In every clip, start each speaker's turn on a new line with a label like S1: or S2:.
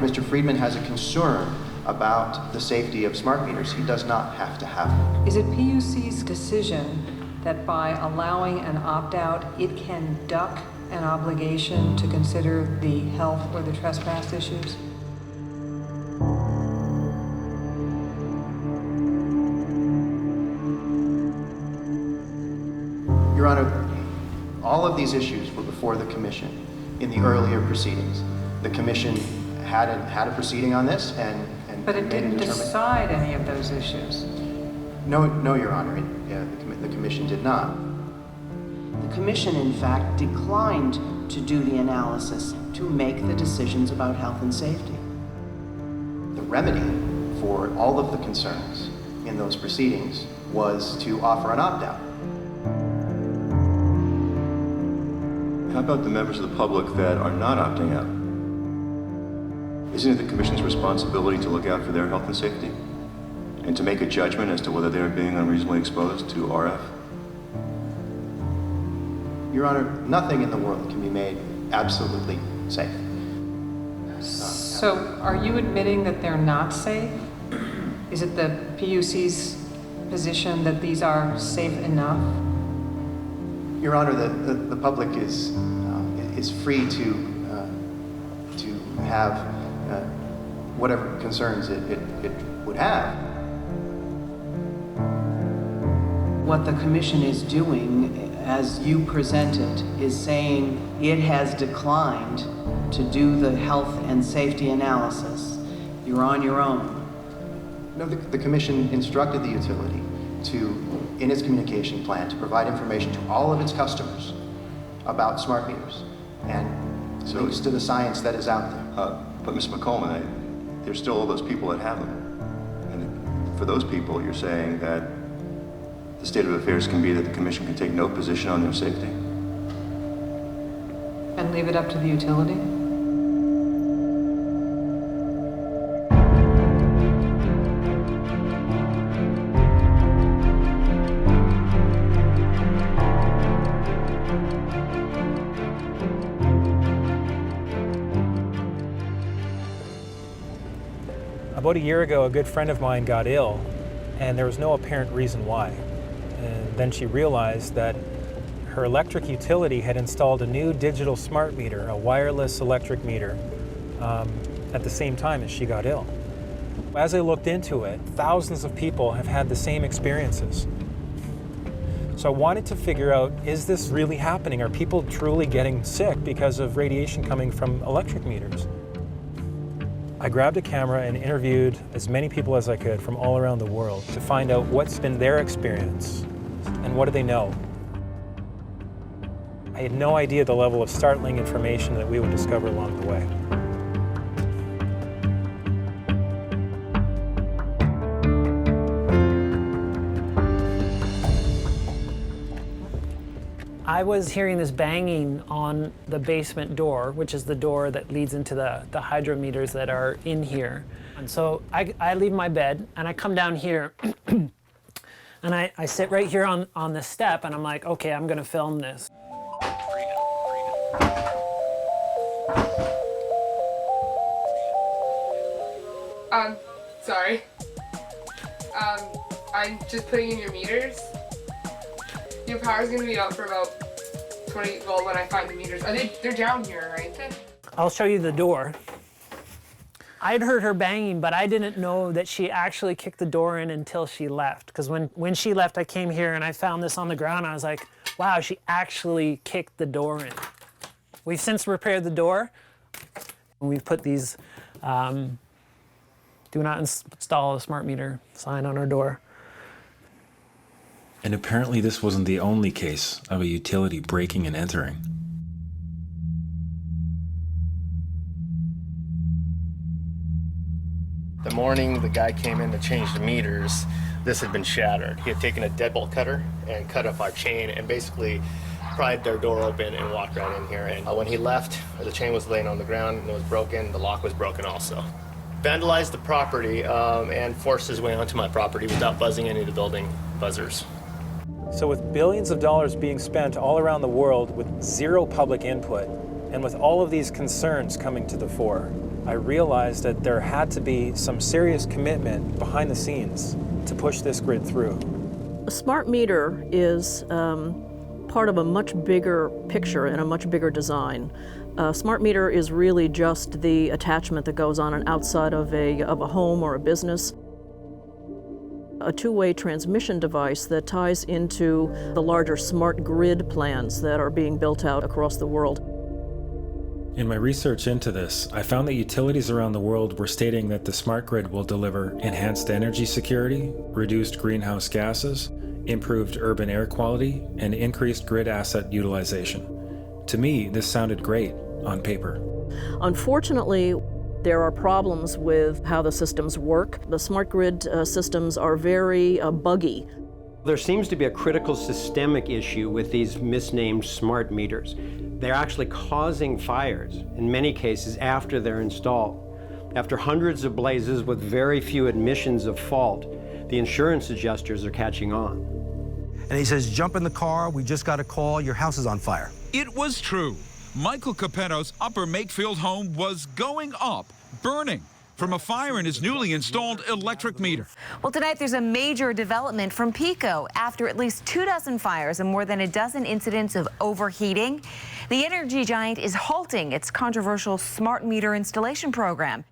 S1: Mr. Friedman has a concern about the safety of smart meters, he does not have to have them.
S2: Is it PUC's decision that by allowing an opt-out, it can duck an obligation to consider the health or the trespass issues?
S1: Your Honor, all of these issues were before the Commission in the earlier proceedings. The Commission had a proceeding on this and
S2: But it
S1: made a
S2: didn't
S1: determination.
S2: decide any of those issues.
S1: No, Your Honor, the Commission did not.
S3: The Commission, in fact, declined to do the analysis to make the decisions about health and safety.
S1: The remedy for all of the concerns in those proceedings was to offer an opt-out.
S4: How about the members of the public that are not opting out? Isn't it the Commission's responsibility to look out for their health and safety? And to make a judgment as to whether they're being unreasonably exposed to RF?
S1: Your Honor, nothing in the world can be made absolutely safe.
S2: So are you admitting that they're not safe? Is it the PUC's position that these are safe enough?
S1: Your Honor, the public is free to have whatever concerns it would have.
S3: What the Commission is doing, as you presented, is saying it has declined to do the health and safety analysis. You're on your own.
S1: No, the Commission instructed the utility in its communication plan, to provide information to all of its customers about smart meters and links to the science that is out there.
S4: But Ms. McColeman, there's still all those people that have them. And for those people, you're saying that the state of affairs can be that the Commission can take no position on their safety?
S2: And leave it up to the utility?
S5: About a year ago, a good friend of mine got ill, and there was no apparent reason why. And then she realized that her electric utility had installed a new digital smart meter, a wireless electric meter, at the same time as she got ill. As I looked into it, thousands of people have had the same experiences. So I wanted to figure out, is this really happening? Are people truly getting sick because of radiation coming from electric meters? I grabbed a camera and interviewed as many people as I could from all around the world to find out what's been their experience and what do they know. I had no idea the level of startling information that we would discover along the way.
S6: I was hearing this banging on the basement door, which is the door that leads into the hydrometers that are in here. And so I leave my bed and I come down here and I sit right here on the step and I'm like, okay, I'm gonna film this.
S7: Sorry. I'm just putting in your meters. Your power's gonna be up for about 20, well, when I find the meters. They're down here, right?
S6: I'll show you the door. I'd heard her banging, but I didn't know that she actually kicked the door in until she left. Because when she left, I came here and I found this on the ground. I was like, wow, she actually kicked the door in. We've since repaired the door. We've put these do not install a smart meter sign on our door.
S8: And apparently this wasn't the only case of a utility breaking and entering.
S9: The morning the guy came in to change the meters, this had been shattered. He had taken a deadbolt cutter and cut up our chain and basically pried their door open and walked right in here. And when he left, the chain was laying on the ground and it was broken. The lock was broken also. Vandalized the property and forced his way onto my property without buzzing any of the building buzzers.
S5: So with billions of dollars being spent all around the world with zero public input, and with all of these concerns coming to the fore, I realized that there had to be some serious commitment behind the scenes to push this grid through.
S10: A smart meter is part of a much bigger picture and a much bigger design. A smart meter is really just the attachment that goes on outside of a home or a business. A two-way transmission device that ties into the larger smart grid plans that are being built out across the world.
S8: In my research into this, I found that utilities around the world were stating that the smart grid will deliver enhanced energy security, reduced greenhouse gases, improved urban air quality, and increased grid asset utilization. To me, this sounded great on paper.
S10: Unfortunately, there are problems with how the systems work. The smart grid systems are very buggy.
S11: There seems to be a critical systemic issue with these misnamed smart meters. They're actually causing fires, in many cases, after they're installed. After hundreds of blazes with very few admissions of fault, the insurance adjusters are catching on.
S12: And he says, jump in the car, we just got a call, your house is on fire.
S13: It was true. Michael Capetto's Upper Makefield home was going up, burning, from a fire in his newly installed electric meter.
S14: Well, tonight there's a major development from PECO. After at least 24 fires and more than a dozen incidents of overheating, the energy giant is halting its controversial smart meter installation program.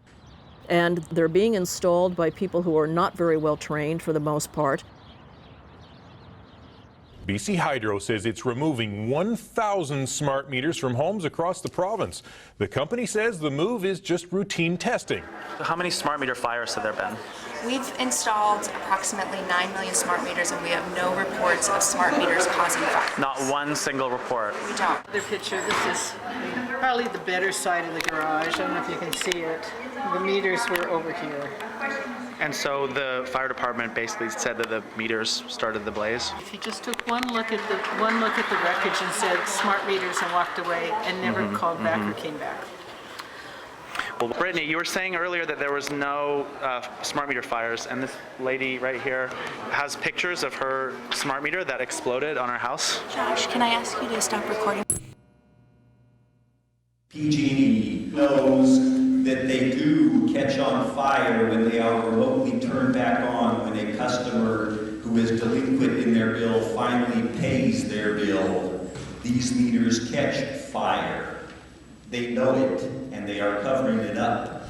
S10: And they're being installed by people who are not very well trained for the most part.
S15: BC Hydro says it's removing 1,000 smart meters from homes across the province. The company says the move is just routine testing.
S16: So how many smart meter fires have there been?
S17: We've installed approximately 9 million smart meters, and we have no reports of smart meters causing fires.
S16: Not one single report.
S17: We don't.
S3: Another picture, this is probably the better side of the garage. I don't know if you can see it. The meters were over here.
S16: And so the fire department basically said that the meters started the blaze?
S3: He just took one look at the wreckage and said smart meters and walked away and never called back or came back.
S16: Well, Brittany, you were saying earlier that there was no smart meter fires, and this lady right here has pictures of her smart meter that exploded on her house.
S17: Josh, can I ask you to stop recording?
S18: PG&E knows that they do catch on fire when they are remotely turned back on when a customer who is delinquent in their bill finally pays their bill. These meters catch fire. They know it, and they are covering it up.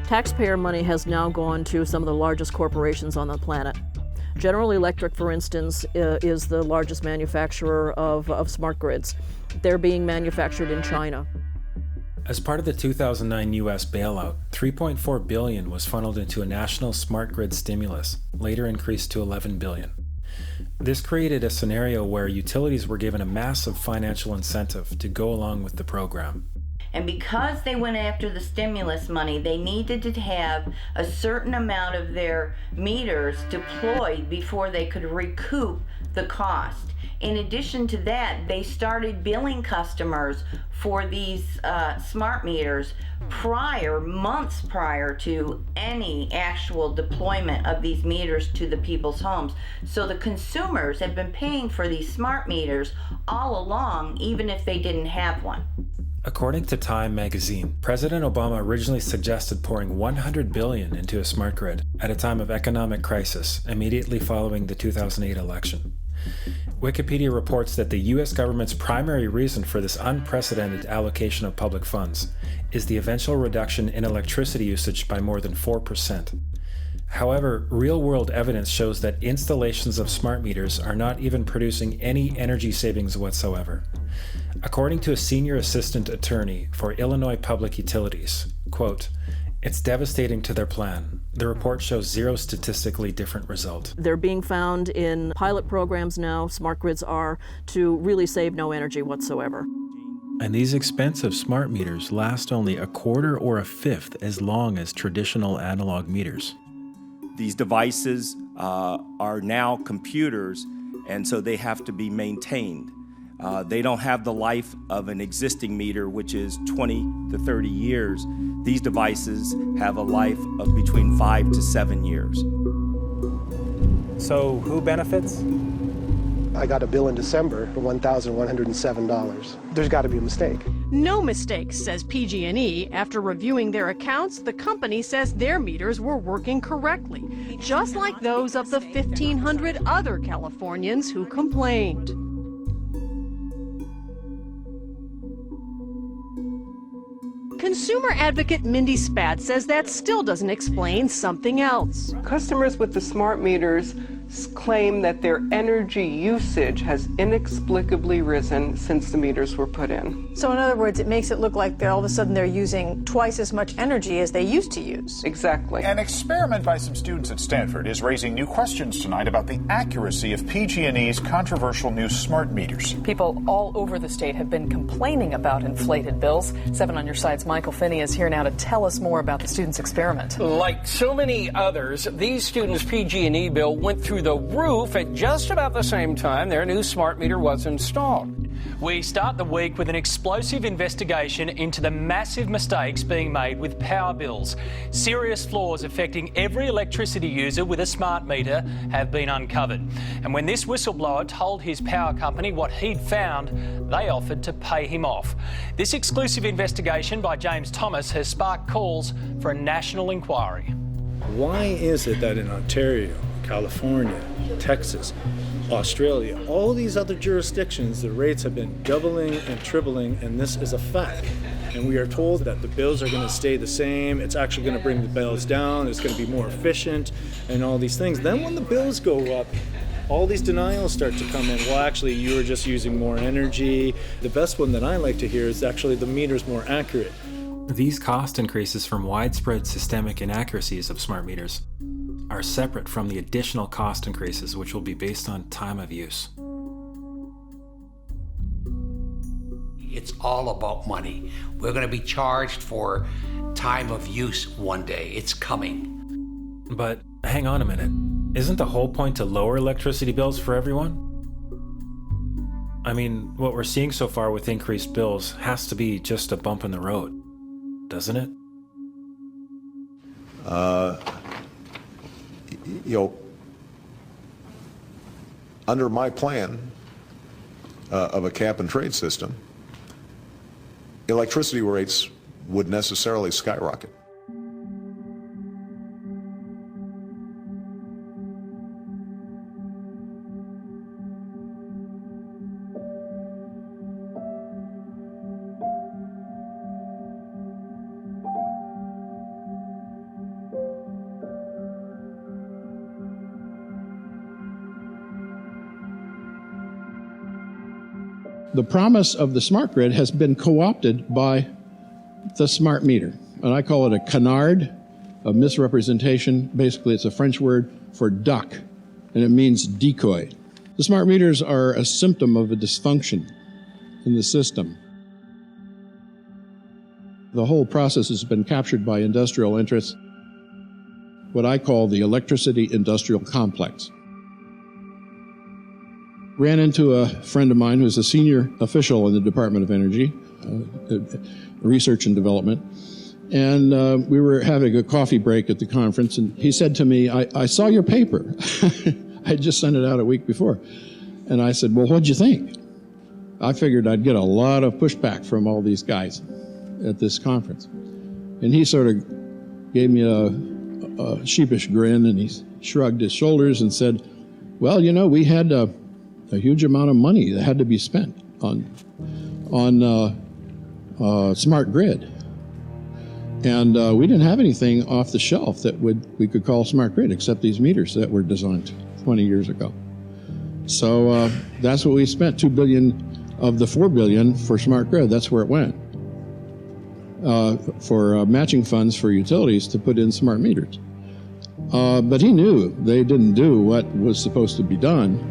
S10: Taxpayer money has now gone to some of the largest corporations on the planet. General Electric, for instance, is the largest manufacturer of smart grids. They're being manufactured in China.
S8: As part of the 2009 U.S. bailout, $3.4 billion was funneled into a national smart grid stimulus, later increased to $11 billion. This created a scenario where utilities were given a massive financial incentive to go along with the program.
S19: And because they went after the stimulus money, they needed to have a certain amount of their meters deployed before they could recoup the cost. In addition to that, they started billing customers for these smart meters months prior to any actual deployment of these meters to the people's homes. So the consumers have been paying for these smart meters all along, even if they didn't have one.
S8: According to Time magazine, President Obama originally suggested pouring $100 billion into a smart grid at a time of economic crisis immediately following the 2008 election. Wikipedia reports that the U.S. government's primary reason for this unprecedented allocation of public funds is the eventual reduction in electricity usage by more than 4%. However, real-world evidence shows that installations of smart meters are not even producing any energy savings whatsoever. According to a senior assistant attorney for Illinois Public Utilities, quote, "It's devastating to their plan. The report shows zero statistically different result."
S10: They're being found in pilot programs now, smart grids are, to really save no energy whatsoever.
S8: And these expensive smart meters last only a quarter or a fifth as long as traditional analog meters.
S20: These devices are now computers, and so they have to be maintained. They don't have the life of an existing meter, which is 20 to 30 years. These devices have a life of between 5 to 7 years.
S5: So who benefits?
S21: I got a bill in December for $1,107. There's got to be a mistake. No mistakes, says PG&E. After reviewing their accounts, the company says their meters were working correctly, just like those of the 1,500 other Californians who complained. Consumer advocate Mindy Spat says that still doesn't explain something else.
S22: Customers with the smart meters claim that their energy usage has inexplicably risen since the meters were put in.
S23: So in other words, it makes it look like all of a sudden they're using twice as much energy as they used to use.
S22: Exactly.
S24: An experiment by some students at Stanford is raising new questions tonight about the accuracy of PG&E's controversial new smart meters.
S25: People all over the state have been complaining about inflated bills. 7 on Your Side's Michael Finney is here now to tell us more about the students' experiment.
S26: Like so many others, these students' PG&E bill went through the roof at just about the same time their new smart meter was installed.
S27: We start the week with an explosive investigation into the massive mistakes being made with power bills. Serious flaws affecting every electricity user with a smart meter have been uncovered. And when this whistleblower told his power company what he'd found, they offered to pay him off. This exclusive investigation by James Thomas has sparked calls for a national inquiry.
S28: Why is it that in Ontario, California, Texas, Australia, all these other jurisdictions, the rates have been doubling and tripling, and this is a fact? And we are told that the bills are going to stay the same, it's actually going to bring the bills down, it's going to be more efficient, and all these things. Then when the bills go up, all these denials start to come in. Well, actually, you were just using more energy. The best one that I like to hear is actually the meter's more accurate.
S8: These cost increases from widespread systemic inaccuracies of smart meters are separate from the additional cost increases, which will be based on time of use.
S29: It's all about money. We're going to be charged for time of use one day. It's coming.
S8: But hang on a minute. Isn't the whole point to lower electricity bills for everyone? I mean, what we're seeing so far with increased bills has to be just a bump in the road, doesn't it?
S30: Under my plan of a cap and trade system, electricity rates would necessarily skyrocket.
S31: The promise of the smart grid has been co-opted by the smart meter. And I call it a canard, a misrepresentation. Basically, it's a French word for duck, and it means decoy. The smart meters are a symptom of a dysfunction in the system. The whole process has been captured by industrial interests, what I call the electricity industrial complex. Ran into a friend of mine who's a senior official in the Department of Energy, Research and Development, and we were having a coffee break at the conference, and he said to me, I saw your paper. I just sent it out a week before. And I said, well, what'd you think? I figured I'd get a lot of pushback from all these guys at this conference. And he sort of gave me a sheepish grin, and he shrugged his shoulders and said, well, you know, we had a huge amount of money that had to be spent on smart grid. And we didn't have anything off the shelf that we could call smart grid except these meters that were designed 20 years ago. So that's what we spent, $2 billion of the $4 billion for smart grid. That's where it went. For matching funds for utilities to put in smart meters. But he knew they didn't do what was supposed to be done.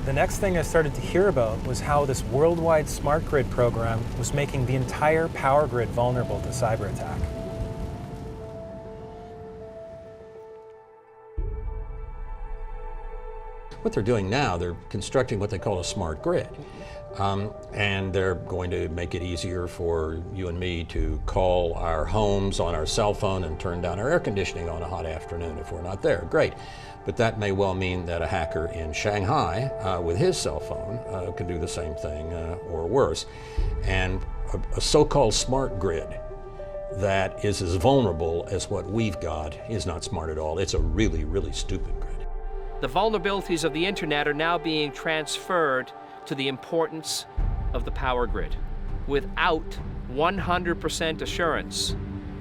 S5: The next thing I started to hear about was how this worldwide smart grid program was making the entire power grid vulnerable to cyber attack.
S32: What they're doing now, they're constructing what they call a smart grid.
S1: And they're going to make it easier for you and me to call our homes on our cell phone and turn down our air conditioning on a hot afternoon if we're not there. Great. But that may well mean that a hacker in Shanghai with his cell phone can do the same thing or worse. And a so-called smart grid that is as vulnerable as what we've got is not smart at all. It's a really, really stupid grid.
S2: The vulnerabilities of the internet are now being transferred to the importance of the power grid. Without 100% assurance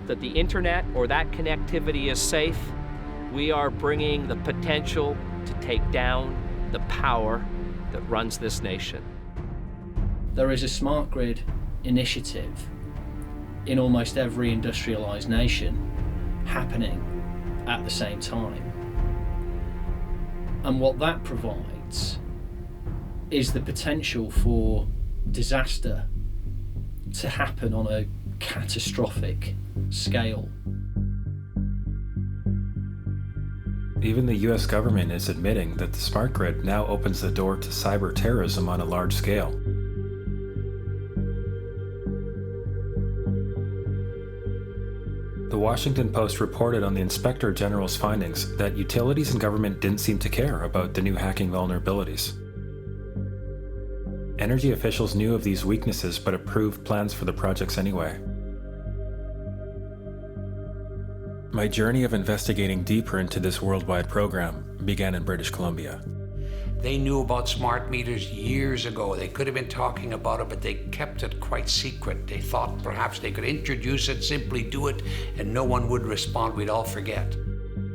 S2: that the internet or that connectivity is safe, we are bringing the potential to take down the power that runs this nation.
S4: There is a smart grid initiative in almost every industrialized nation happening at the same time. And what that provides is the potential for disaster to happen on a catastrophic scale.
S8: Even the US government is admitting that the smart grid now opens the door to cyber terrorism on a large scale. The Washington Post reported on the Inspector General's findings that utilities and government didn't seem to care about the new hacking vulnerabilities. Energy officials knew of these weaknesses but approved plans for the projects anyway. My journey of investigating deeper into this worldwide program began in British Columbia.
S29: They knew about smart meters years ago. They could have been talking about it, but they kept it quite secret. They thought perhaps they could introduce it, simply do it, and no one would respond. We'd all forget.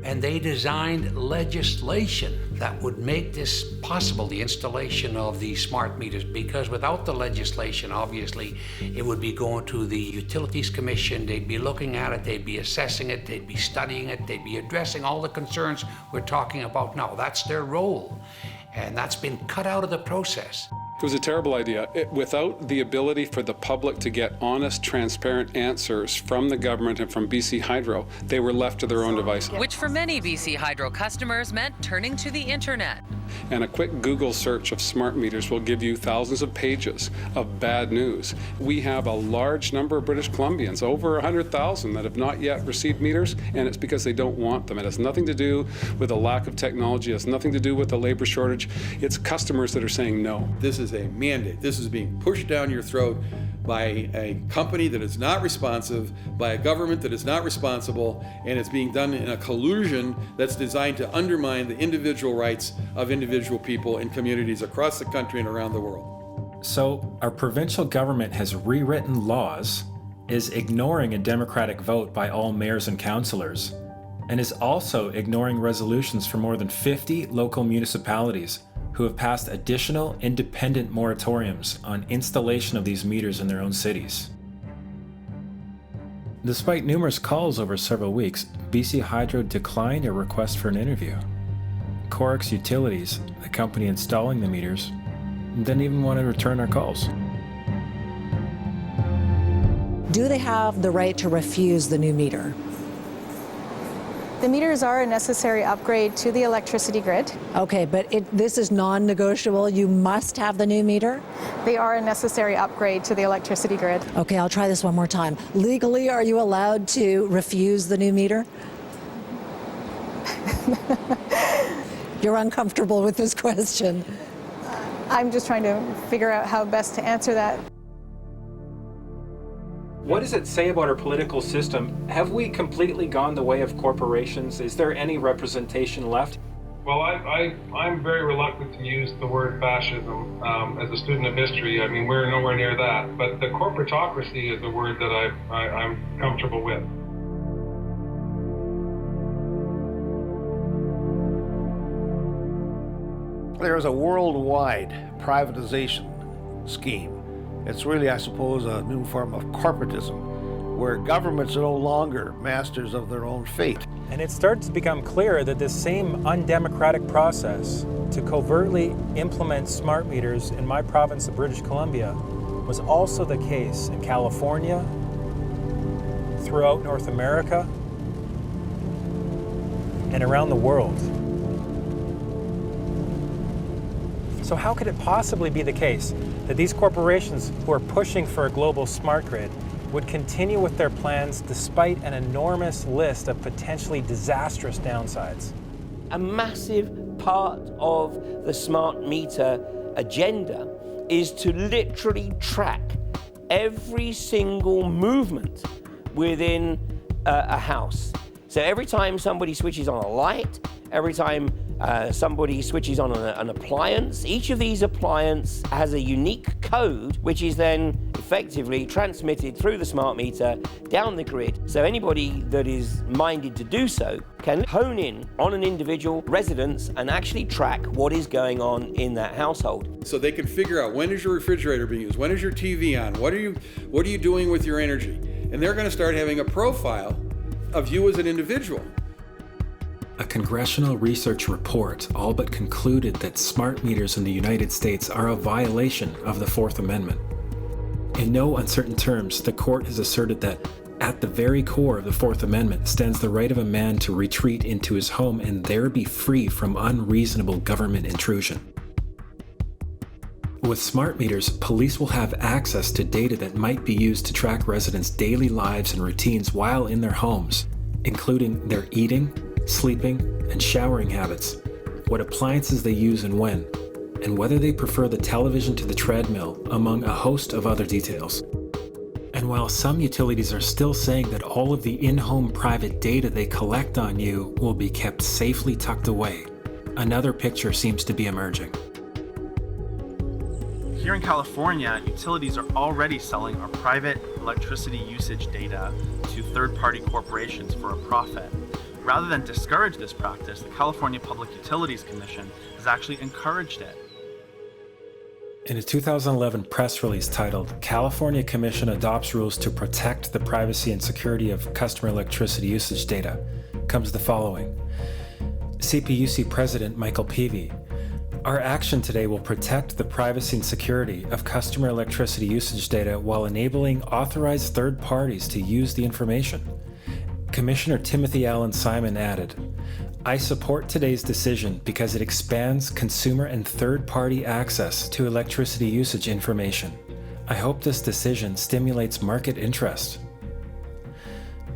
S29: And they designed legislation that would make this possible, the installation of these smart meters, because without the legislation, obviously, it would be going to the Utilities Commission, they'd be looking at it, they'd be assessing it, they'd be studying it, they'd be addressing all the concerns we're talking about now. That's their role, and that's been cut out of the process.
S6: It was a terrible idea. Without the ability for the public to get honest, transparent answers from the government and from BC Hydro, they were left to their own devices.
S7: Which for many BC Hydro customers meant turning to the internet.
S6: And a quick Google search of smart meters will give you thousands of pages of bad news. We have a large number of British Columbians, over 100,000, that have not yet received meters, and it's because they don't want them. It has nothing to do with a lack of technology. It has nothing to do with the labor shortage. It's customers that are saying no.
S9: This is a mandate. This is being pushed down your throat by a company that is not responsive, by a government that is not responsible, and it's being done in a collusion that's designed to undermine the individual rights of individual people and communities across the country and around the world.
S8: So, our provincial government has rewritten laws, is ignoring a democratic vote by all mayors and councillors, and is also ignoring resolutions from more than 50 local municipalities who have passed additional independent moratoriums on installation of these meters in their own cities. Despite numerous calls over several weeks, BC Hydro declined a request for an interview. Corix Utilities, the company installing the meters, didn't even want to return our calls.
S11: Do they have the right to refuse the new meter?
S23: The meters are a necessary upgrade to the electricity grid.
S11: Okay, but this is non-negotiable. You must have the new meter?
S23: They are a necessary upgrade to the electricity grid.
S11: Okay, I'll try this one more time. Legally, are you allowed to refuse the new meter? You're uncomfortable with this question.
S23: I'm just trying to figure out how best to answer that.
S5: What does it say about our political system? Have we completely gone the way of corporations? Is there any representation left?
S12: Well, I'm very reluctant to use the word fascism as a student of history. I mean, we're nowhere near that. But the corporatocracy is a word that I'm comfortable with.
S13: There's a worldwide privatization scheme. It's really, I suppose, a new form of corporatism, where governments are no longer masters of their own fate.
S5: And it starts to become clear that this same undemocratic process to covertly implement smart meters in my province of British Columbia was also the case in California, throughout North America, and around the world. So how could it possibly be the case that these corporations who are pushing for a global smart grid would continue with their plans despite an enormous list of potentially disastrous downsides.
S3: A massive part of the smart meter agenda is to literally track every single movement within a house. So every time somebody switches on a light, every time somebody switches on an appliance, each of these appliances has a unique code which is then effectively transmitted through the smart meter down the grid. So anybody that is minded to do so can hone in on an individual residence and actually track what is going on in that household.
S9: So they can figure out, when is your refrigerator being used? When is your TV on? What are you doing with your energy? And they're going to start having a profile of you as an individual.
S8: A congressional research report all but concluded that smart meters in the United States are a violation of the Fourth Amendment. In no uncertain terms, the court has asserted that at the very core of the Fourth Amendment stands the right of a man to retreat into his home and there be free from unreasonable government intrusion. With smart meters, police will have access to data that might be used to track residents' daily lives and routines while in their homes, including their eating, sleeping, and showering habits, what appliances they use and when, and whether they prefer the television to the treadmill, among a host of other details. And while some utilities are still saying that all of the in-home private data they collect on you will be kept safely tucked away, another picture seems to be emerging.
S10: Here in California, utilities are already selling our private electricity usage data to third-party corporations for a profit. Rather than discourage this practice, the California Public Utilities Commission has actually encouraged it.
S8: In a 2011 press release titled "California Commission Adopts Rules to Protect the Privacy and Security of Customer Electricity Usage Data," comes the following. CPUC President Michael Peavy: "Our action today will protect the privacy and security of customer electricity usage data while enabling authorized third parties to use the information." Commissioner Timothy Allen Simon added, "I support today's decision because it expands consumer and third-party access to electricity usage information. I hope this decision stimulates market interest."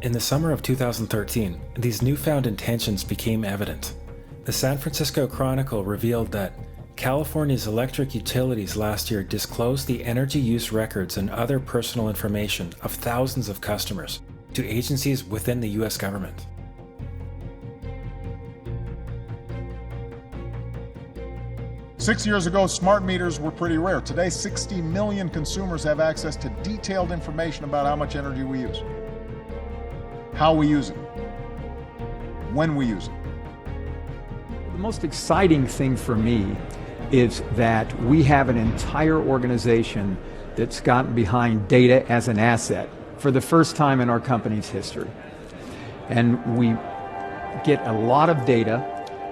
S8: In the summer of 2013, these newfound intentions became evident. The San Francisco Chronicle revealed that California's electric utilities last year disclosed the energy use records and other personal information of thousands of customers to agencies within the U.S. government.
S24: Six years ago, smart meters were pretty rare. Today, 60 million consumers have access to detailed information about how much energy we use, how we use it, when we use it.
S14: The most exciting thing for me is that we have an entire organization that's gotten behind data as an asset for the first time in our company's history. And we get a lot of data.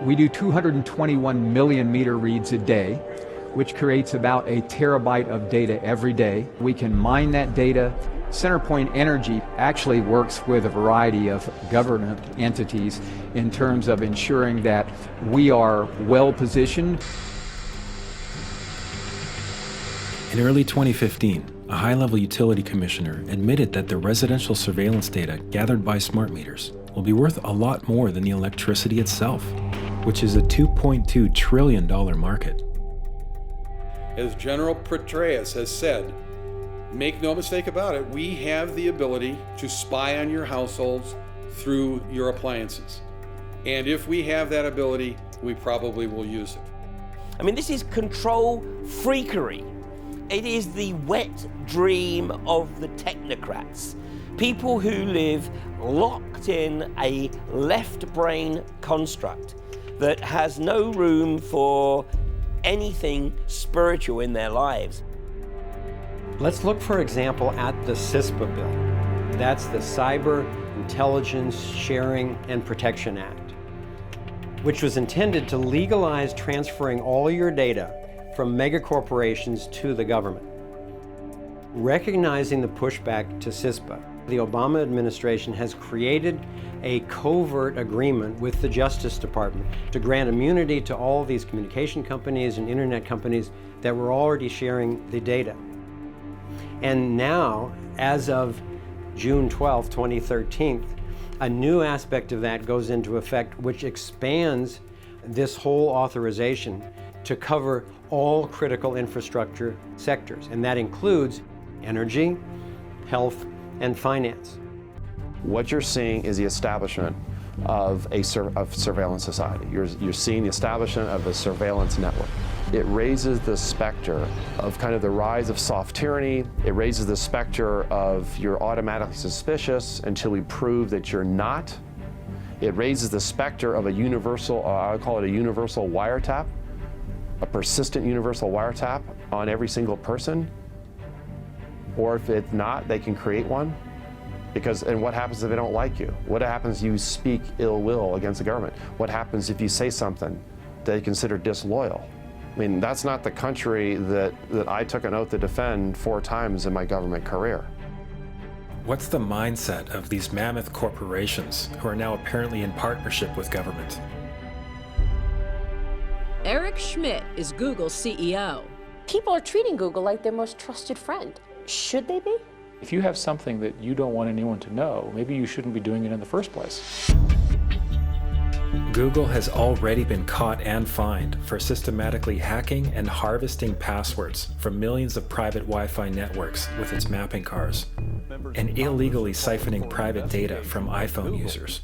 S14: We do 221 million meter reads a day, which creates about a terabyte of data every day. We can mine that data. CenterPoint Energy actually works with a variety of government entities in terms of ensuring that we are well positioned.
S8: In early 2015, a high-level utility commissioner admitted that the residential surveillance data gathered by smart meters will be worth a lot more than the electricity itself, which is a $2.2 trillion market.
S9: As General Petraeus has said, make no mistake about it, we have the ability to spy on your households through your appliances. And if we have that ability, we probably will use it.
S3: I mean, this is control freakery. It is the wet dream of the technocrats. People who live locked in a left brain construct that has no room for anything spiritual in their lives.
S15: Let's look, for example, at the CISPA bill. That's the Cyber Intelligence Sharing and Protection Act, which was intended to legalize transferring all your data from megacorporations to the government. Recognizing the pushback to CISPA, The Obama administration has created a covert agreement with the Justice Department to grant immunity to all these communication companies and internet companies that were already sharing the data. And now, as of June 12, 2013, a new aspect of that goes into effect, which expands this whole authorization to cover all critical infrastructure sectors, and that includes energy, health, and finance.
S16: What you're seeing is the establishment of a surveillance society. You're seeing the establishment of a surveillance network. It raises the specter of kind of the rise of soft tyranny. It raises the specter of you're automatically suspicious until we prove that you're not. It raises the specter of a universal, I would call it a universal wiretap, a persistent universal wiretap on every single person. Or if it's not, they can create one. And what happens if they don't like you? What happens if you speak ill will against the government? What happens if you say something they consider disloyal? I mean, that's not the country that I took an oath to defend 4 times in my government career.
S8: What's the mindset of these mammoth corporations who are now apparently in partnership with government?
S17: Eric Schmidt is Google's CEO.
S18: People are treating Google like their most trusted friend. Should they be?
S19: If you have something that you don't want anyone to know, maybe you shouldn't be doing it in the first place.
S8: Google has already been caught and fined for systematically hacking and harvesting passwords from millions of private Wi-Fi networks with its mapping cars, and illegally siphoning private data from iPhone users.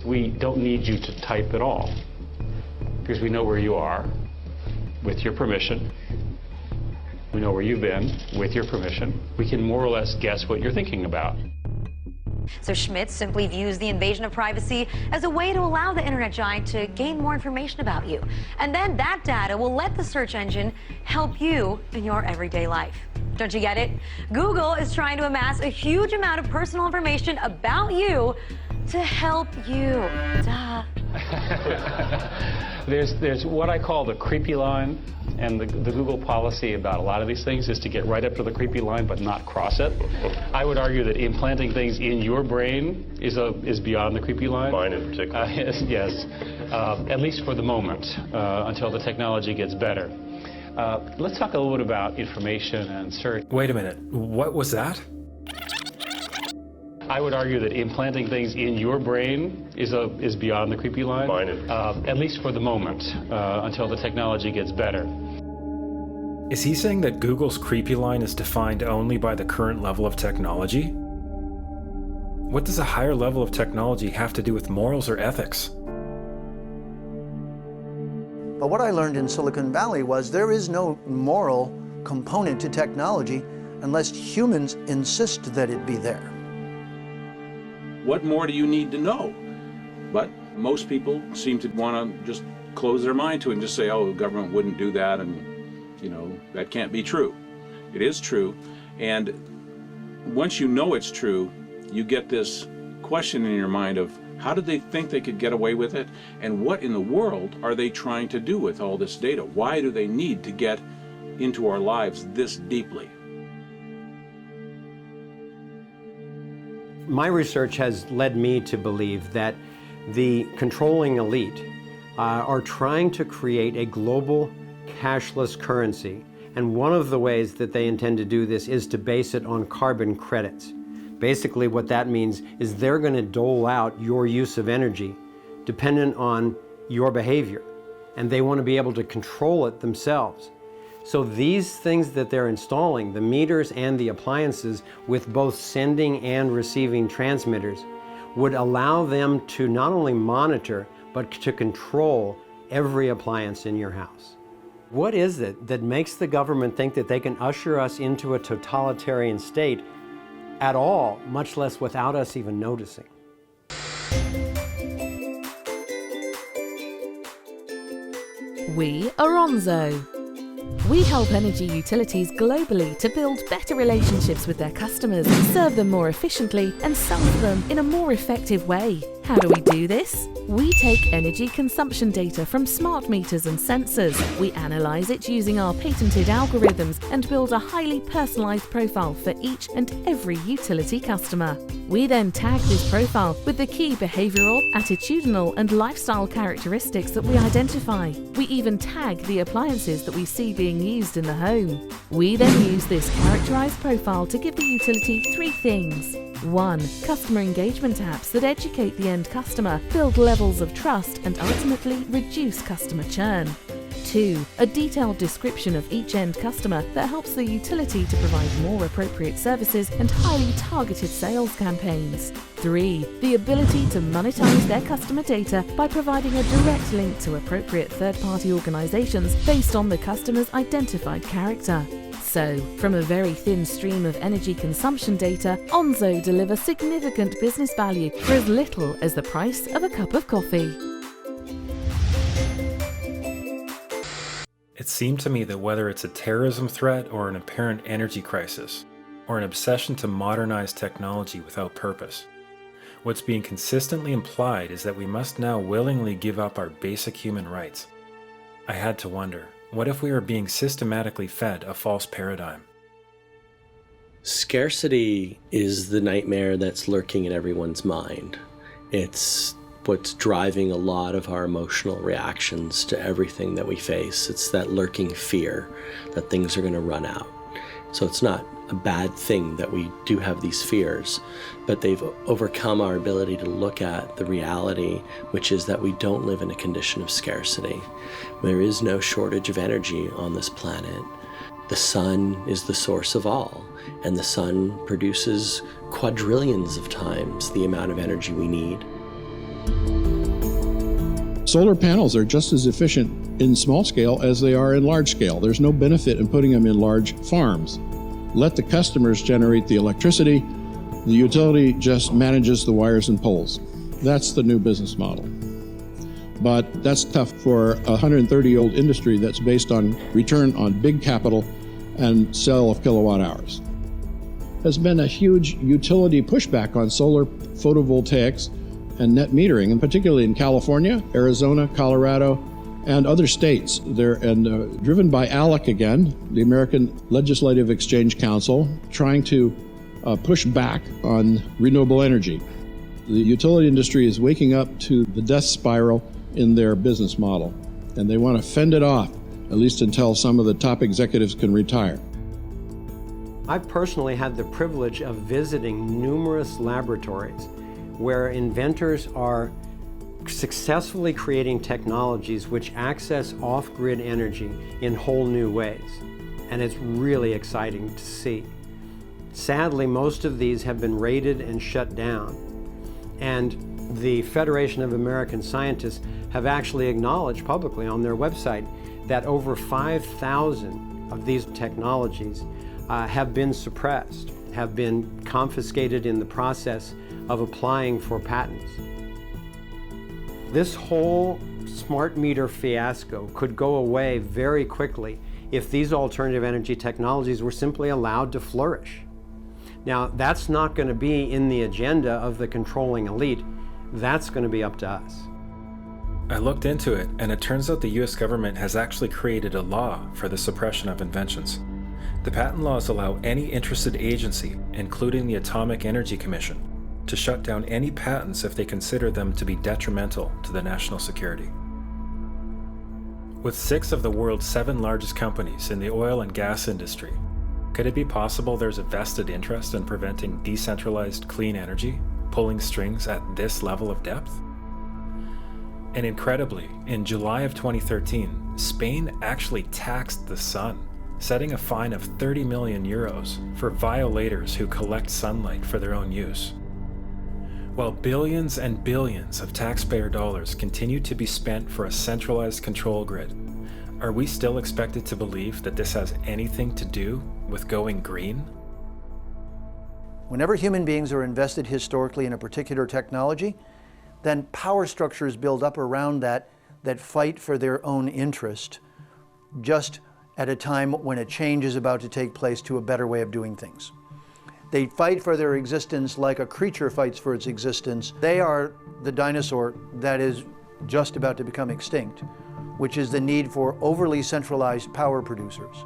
S19: We don't need you to type at all, because we know where you are, with your permission. We know where you've been, with your permission. We can more or less guess what you're thinking about.
S20: So Schmidt simply views the invasion of privacy as a way to allow the internet giant to gain more information about you. And then that data will let the search engine help you in your everyday life. Don't you get it? Google is trying to amass a huge amount of personal information about you to help you. Duh.
S19: There's what I call the creepy line, and the Google policy about a lot of these things is to get right up to the creepy line but not cross it. I would argue that implanting things in your brain is beyond the creepy line.
S21: Mine in particular.
S19: Yes, at least for the moment, until the technology gets better. Let's talk a little bit about information and search.
S8: Wait a minute, what was that?
S19: I would argue that implanting things in your brain is beyond the creepy line.
S21: Mine in particular.
S19: At least for the moment, until the technology gets better.
S8: Is he saying that Google's creepy line is defined only by the current level of technology? What does a higher level of technology have to do with morals or ethics?
S22: But what I learned in Silicon Valley was there is no moral component to technology unless humans insist that it be there.
S25: What more do you need to know? But most people seem to want to just close their mind to it and just say, oh, the government wouldn't do that, and that can't be true. It is true, and once you know it's true, you get this question in your mind of how did they think they could get away with it, and what in the world are they trying to do with all this data? Why do they need to get into our lives this deeply?
S15: My research has led me to believe that the controlling elite are trying to create a global cashless currency. And one of the ways that they intend to do this is to base it on carbon credits. Basically what that means is they're going to dole out your use of energy dependent on your behavior. And they want to be able to control it themselves. So these things that they're installing, the meters and the appliances with both sending and receiving transmitters, would allow them to not only monitor, but to control every appliance in your house. What is it that makes the government think that they can usher us into a totalitarian state at all, much less without us even noticing?
S26: We are Onzo. We help energy utilities globally to build better relationships with their customers, serve them more efficiently, and solve them in a more effective way. How do we do this? We take energy consumption data from smart meters and sensors. We analyze it using our patented algorithms and build a highly personalized profile for each and every utility customer. We then tag this profile with the key behavioral, attitudinal, and lifestyle characteristics that we identify. We even tag the appliances that we see being used in the home. We then use this characterized profile to give the utility 3 things. 1. Customer engagement apps that educate the end customer, build levels of trust, and ultimately reduce customer churn. 2. A detailed description of each end customer that helps the utility to provide more appropriate services and highly targeted sales campaigns. 3. The ability to monetize their customer data by providing a direct link to appropriate third-party organizations based on the customer's identified character. So, from a very thin stream of energy consumption data, Onzo delivers significant business value for as little as the price of a cup of coffee.
S8: It seemed to me that whether it's a terrorism threat or an apparent energy crisis, or an obsession to modernize technology without purpose, what's being consistently implied is that we must now willingly give up our basic human rights. I had to wonder, what if we are being systematically fed a false paradigm?
S1: Scarcity is the nightmare that's lurking in everyone's mind. It's what's driving a lot of our emotional reactions to everything that we face. It's that lurking fear that things are going to run out. So it's not a bad thing that we do have these fears, but they've overcome our ability to look at the reality, which is that we don't live in a condition of scarcity. There is no shortage of energy on this planet. The sun is the source of all, and the sun produces quadrillions of times the amount of energy we need.
S2: Solar panels are just as efficient in small scale as they are in large scale. There's no benefit in putting them in large farms. Let the customers generate the electricity. The utility just manages the wires and poles. That's the new business model. But that's tough for a 130-year-old industry that's based on return on big capital and sale of kilowatt hours. There's been a huge utility pushback on solar photovoltaics and net metering, and particularly in California, Arizona, Colorado, and other states. They're driven by ALEC again, the American Legislative Exchange Council, trying to push back on renewable energy. The utility industry is waking up to the death spiral in their business model, and they want to fend it off, at least until some of the top executives can retire.
S15: I've personally had the privilege of visiting numerous laboratories where inventors are successfully creating technologies which access off-grid energy in whole new ways. And it's really exciting to see. Sadly, most of these have been raided and shut down. And the Federation of American Scientists have actually acknowledged publicly on their website that over 5,000 of these technologies have been suppressed, have been confiscated in the process of applying for patents. This whole smart meter fiasco could go away very quickly if these alternative energy technologies were simply allowed to flourish. Now, that's not going to be in the agenda of the controlling elite. That's going to be up to us.
S8: I looked into it, and it turns out the US government has actually created a law for the suppression of inventions. The patent laws allow any interested agency, including the Atomic Energy Commission, to shut down any patents if they consider them to be detrimental to the national security. With 6 of the world's 7 largest companies in the oil and gas industry, could it be possible there's a vested interest in preventing decentralized clean energy, pulling strings at this level of depth? And incredibly, in July of 2013, Spain actually taxed the sun, setting a fine of 30 million euros for violators who collect sunlight for their own use. While billions and billions of taxpayer dollars continue to be spent for a centralized control grid, are we still expected to believe that this has anything to do with going green?
S22: Whenever human beings are invested historically in a particular technology, then power structures build up around that fight for their own interest, just at a time when a change is about to take place to a better way of doing things. They fight for their existence like a creature fights for its existence. They are the dinosaur that is just about to become extinct, which is the need for overly centralized power producers.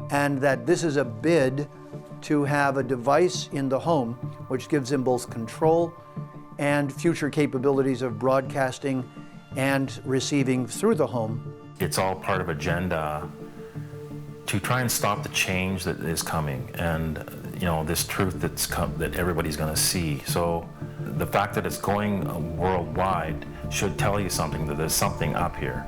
S22: And that this is a bid to have a device in the home which gives them both control and future capabilities of broadcasting and receiving through the home.
S4: It's all part of agenda to try and stop the change that is coming, and this truth that everybody's going to see. So the fact that it's going worldwide should tell you something, that there's something up here,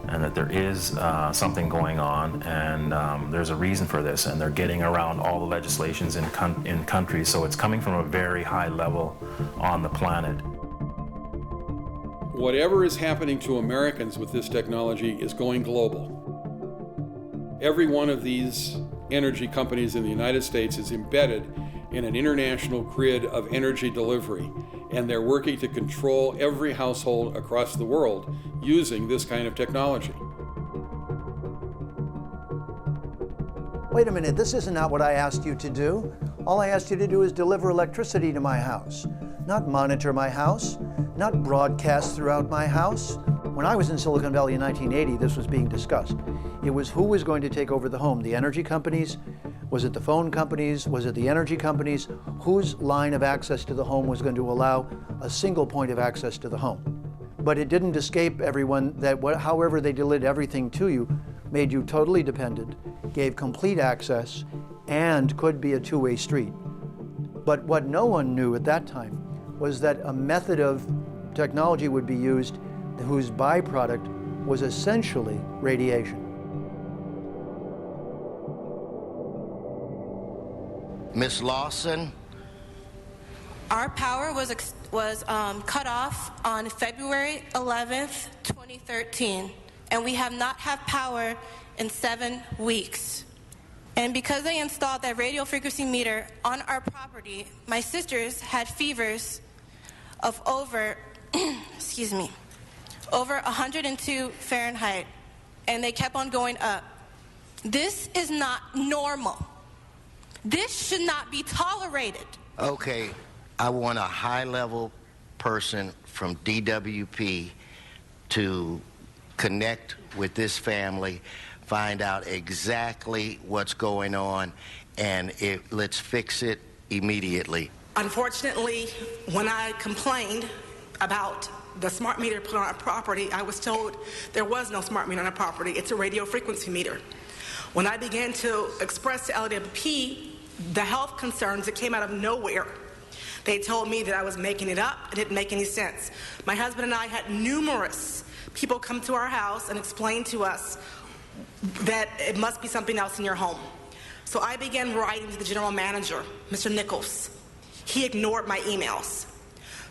S4: and that there is something going on, and there's a reason for this, and they're getting around all the legislations in countries, so it's coming from a very high level on the planet.
S9: Whatever is happening to Americans with this technology is going global. Every one of these energy companies in the United States is embedded in an international grid of energy delivery, and they're working to control every household across the world using this kind of technology.
S22: Wait a minute, this isn't what I asked you to do. All I asked you to do is deliver electricity to my house, not monitor my house, not broadcast throughout my house. When I was in Silicon Valley in 1980, this was being discussed. It was who was going to take over the home, the energy companies? Was it the phone companies? Was it the energy companies? Whose line of access to the home was going to allow a single point of access to the home? But it didn't escape everyone that however they delivered everything to you, made you totally dependent, gave complete access, and could be a two-way street. But what no one knew at that time was that a method of technology would be used whose byproduct was essentially radiation.
S6: Ms. Lawson?
S7: Our power was cut off on February 11th, 2013, and we have not had power in 7 weeks. And because they installed that radio frequency meter on our property, my sisters had fevers of over, over 102 Fahrenheit, and they kept on going up. This is not normal. This should not be tolerated.
S6: Okay, I want a high-level person from DWP to connect with this family, find out exactly what's going on, and let's fix it immediately.
S11: Unfortunately, when I complained about the smart meter put on our property, I was told there was no smart meter on our property. It's a radio frequency meter. When I began to express to LWP the health concerns that came out of nowhere, they told me that I was making it up. It didn't make any sense. My husband and I had numerous people come to our house and explain to us that it must be something else in your home. So I began writing to the general manager, Mr. Nichols. He ignored my emails.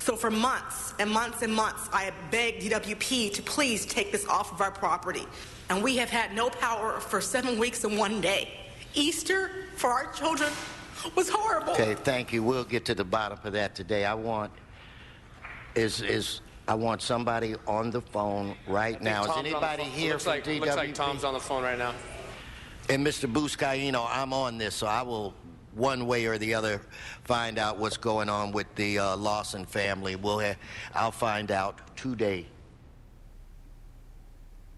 S11: So for months and months and months, I begged DWP to please take this off of our property. And we have had no power for 7 weeks and 1 day. Easter for our children was horrible.
S6: Okay, thank you. We'll get to the bottom of that today. I want somebody on the phone right now. Is anybody here from DWP?
S21: Looks like Tom's on the phone right now.
S6: And Mr. Buscaino, I'm on this, so I will, one way or the other, find out what's going on with the Lawson family. I'll find out today.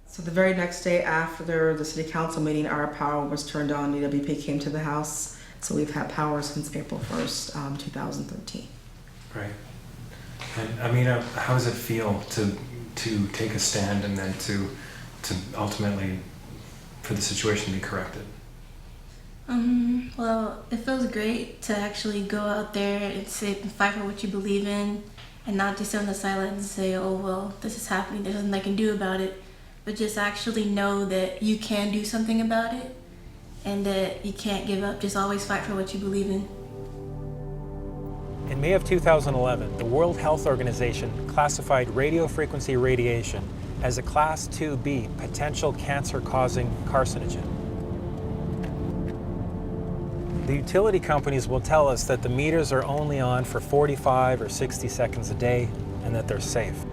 S21: So the very next day after the city council meeting, our power was turned on. DWP came to the house. So we've had power since April 1st, 2013.
S8: Right. And Amina, how does it feel to take a stand and then to ultimately for the situation to be corrected?
S23: Well, it feels great to actually go out there and fight for what you believe in, and not just sit on the sidelines and say, oh, well, this is happening, there's nothing I can do about it, but just actually know that you can do something about it and that you can't give up. Just always fight for what you believe in.
S5: In May of 2011, the World Health Organization classified radio frequency radiation as a Class 2B potential cancer-causing carcinogen. The utility companies will tell us that the meters are only on for 45 or 60 seconds a day and that they're safe.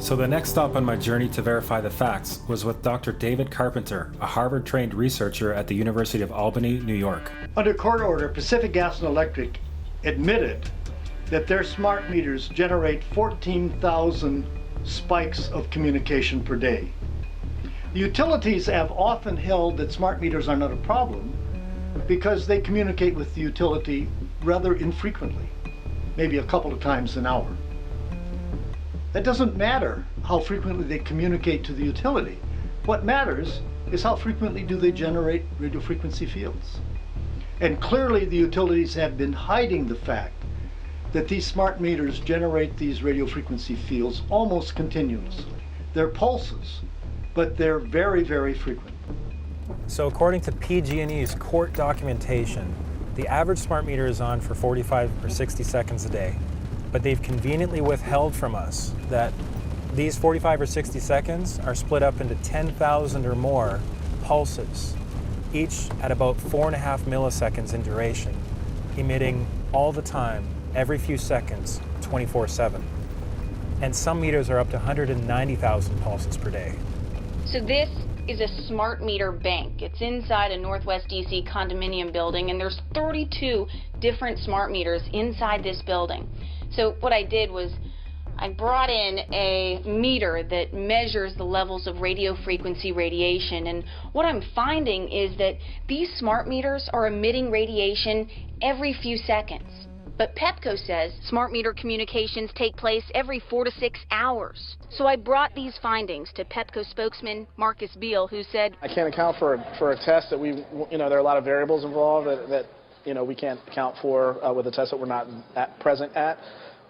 S8: So the next stop on my journey to verify the facts was with Dr. David Carpenter, a Harvard-trained researcher at the University of Albany, New York.
S3: Under court order, Pacific Gas and Electric admitted that their smart meters generate 14,000 spikes of communication per day. The utilities have often held that smart meters are not a problem because they communicate with the utility rather infrequently, maybe a couple of times an hour. That doesn't matter how frequently they communicate to the utility. What matters is how frequently do they generate radio frequency fields. And clearly the utilities have been hiding the fact that these smart meters generate these radio frequency fields almost continuously. They're pulses, but they're very, very frequent.
S5: So according to PG&E's court documentation, the average smart meter is on for 45 or 60 seconds a day, but they've conveniently withheld from us that these 45 or 60 seconds are split up into 10,000 or more pulses, each at about 4.5 milliseconds in duration, emitting all the time, every few seconds, 24/7. And some meters are up to 190,000 pulses per day.
S10: So this is a smart meter bank. It's inside a Northwest DC condominium building, and there's 32 different smart meters inside this building. So what I did was I brought in a meter that measures the levels of radio frequency radiation, and what I'm finding is that these smart meters are emitting radiation every few seconds. But Pepco says smart meter communications take place every 4 to 6 hours. So I brought these findings to Pepco spokesman Marcus Beal, who said,
S12: I can't account for a test that there are a lot of variables involved that we can't account for with a test that we're not present at.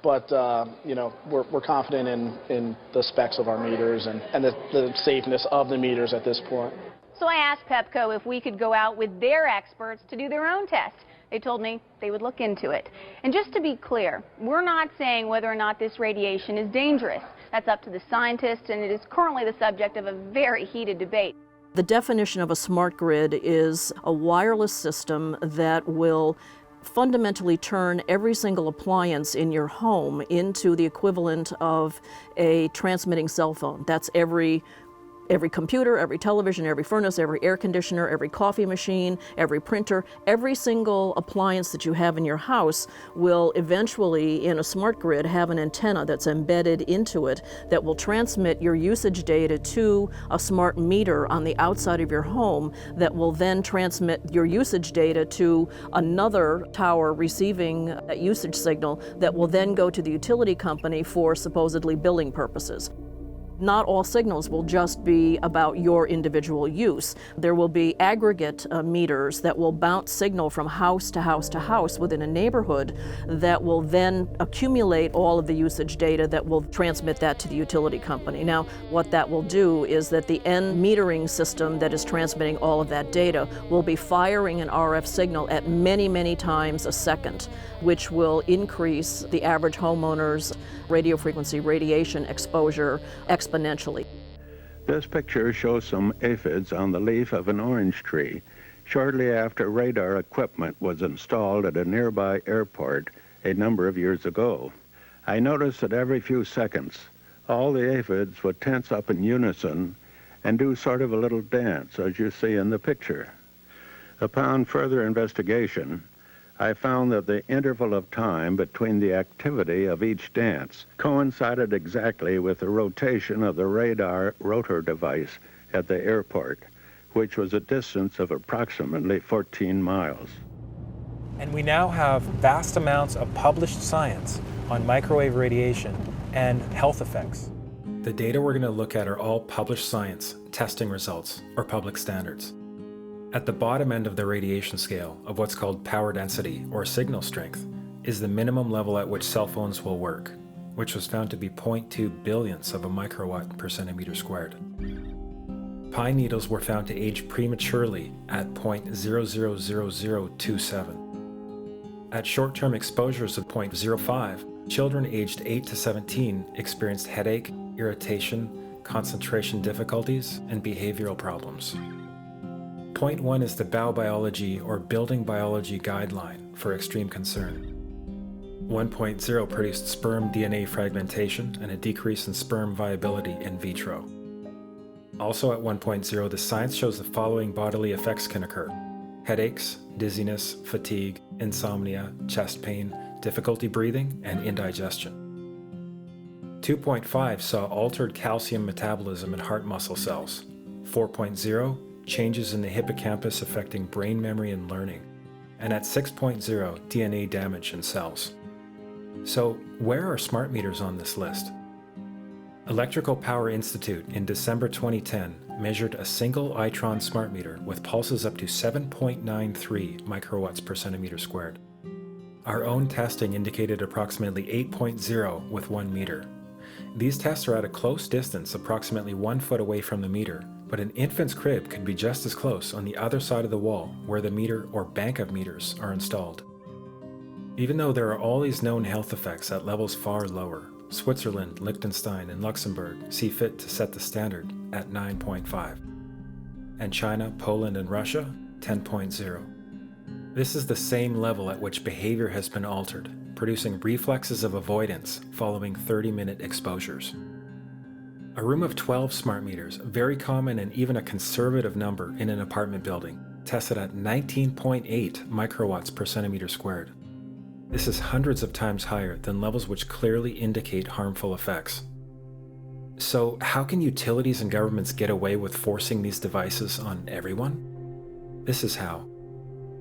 S12: But, we're confident in the specs of our meters and the safeness of the meters at this point.
S10: So I asked Pepco if we could go out with their experts to do their own test. They told me they would look into it. And just to be clear, we're not saying whether or not this radiation is dangerous. That's up to the scientists, and it is currently the subject of a very heated debate.
S13: The definition of a smart grid is a wireless system that will fundamentally turn every single appliance in your home into the equivalent of a transmitting cell phone. That's every computer, every television, every furnace, every air conditioner, every coffee machine, every printer, every single appliance that you have in your house will eventually, in a smart grid, have an antenna that's embedded into it that will transmit your usage data to a smart meter on the outside of your home that will then transmit your usage data to another tower receiving that usage signal that will then go to the utility company for supposedly billing purposes. Not all signals will just be about your individual use. There will be aggregate meters that will bounce signal from house to house to house within a neighborhood that will then accumulate all of the usage data that will transmit that to the utility company. Now, what that will do is that the end metering system that is transmitting all of that data will be firing an RF signal at many, many times a second, which will increase the average homeowner's radio frequency radiation exposure exponentially.
S14: This picture shows some aphids on the leaf of an orange tree shortly after radar equipment was installed at a nearby airport a number of years ago. I noticed that every few seconds, all the aphids would tense up in unison and do sort of a little dance, as you see in the picture. Upon further investigation, I found that the interval of time between the activity of each dance coincided exactly with the rotation of the radar rotor device at the airport, which was a distance of approximately 14 miles.
S5: And we now have vast amounts of published science on microwave radiation and health effects.
S8: The data we're going to look at are all published science, testing results, or public standards. At the bottom end of the radiation scale of what's called power density or signal strength is the minimum level at which cell phones will work, which was found to be 0.2 billionths of a microwatt per centimeter squared. Pine needles were found to age prematurely at 0.000027. At short-term exposures of 0.05, children aged 8 to 17 experienced headache, irritation, concentration difficulties, and behavioral problems. Point 1 is the Baubiology or Building Biology Guideline for extreme concern. 1.0 produced sperm DNA fragmentation and a decrease in sperm viability in vitro. Also at 1.0, the science shows the following bodily effects can occur: headaches, dizziness, fatigue, insomnia, chest pain, difficulty breathing, and indigestion. 2.5 saw altered calcium metabolism in heart muscle cells. 4.0, changes in the hippocampus affecting brain memory and learning. And at 6.0, DNA damage in cells. So, where are smart meters on this list? Electrical Power Institute in December 2010 measured a single Itron smart meter with pulses up to 7.93 microwatts per centimeter squared. Our own testing indicated approximately 8.0 with 1 meter. These tests are at a close distance, approximately 1 foot away from the meter, but an infant's crib could be just as close on the other side of the wall where the meter or bank of meters are installed. Even though there are all these known health effects at levels far lower, Switzerland, Liechtenstein, and Luxembourg see fit to set the standard at 9.5. And China, Poland, and Russia, 10.0. This is the same level at which behavior has been altered, producing reflexes of avoidance following 30-minute exposures. A room of 12 smart meters, very common and even a conservative number in an apartment building, tested at 19.8 microwatts per centimeter squared. This is hundreds of times higher than levels which clearly indicate harmful effects. So how can utilities and governments get away with forcing these devices on everyone? This is how.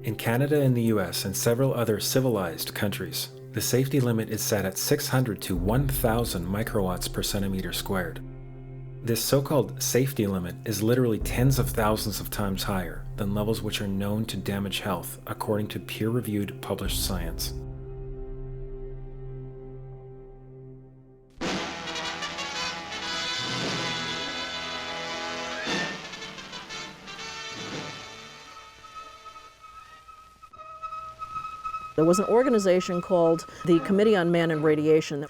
S8: In Canada and the US and several other civilized countries, the safety limit is set at 600 to 1,000 microwatts per centimeter squared. This so-called safety limit is literally tens of thousands of times higher than levels which are known to damage health, according to peer-reviewed published science.
S13: There was an organization called the Committee on Man and Radiation.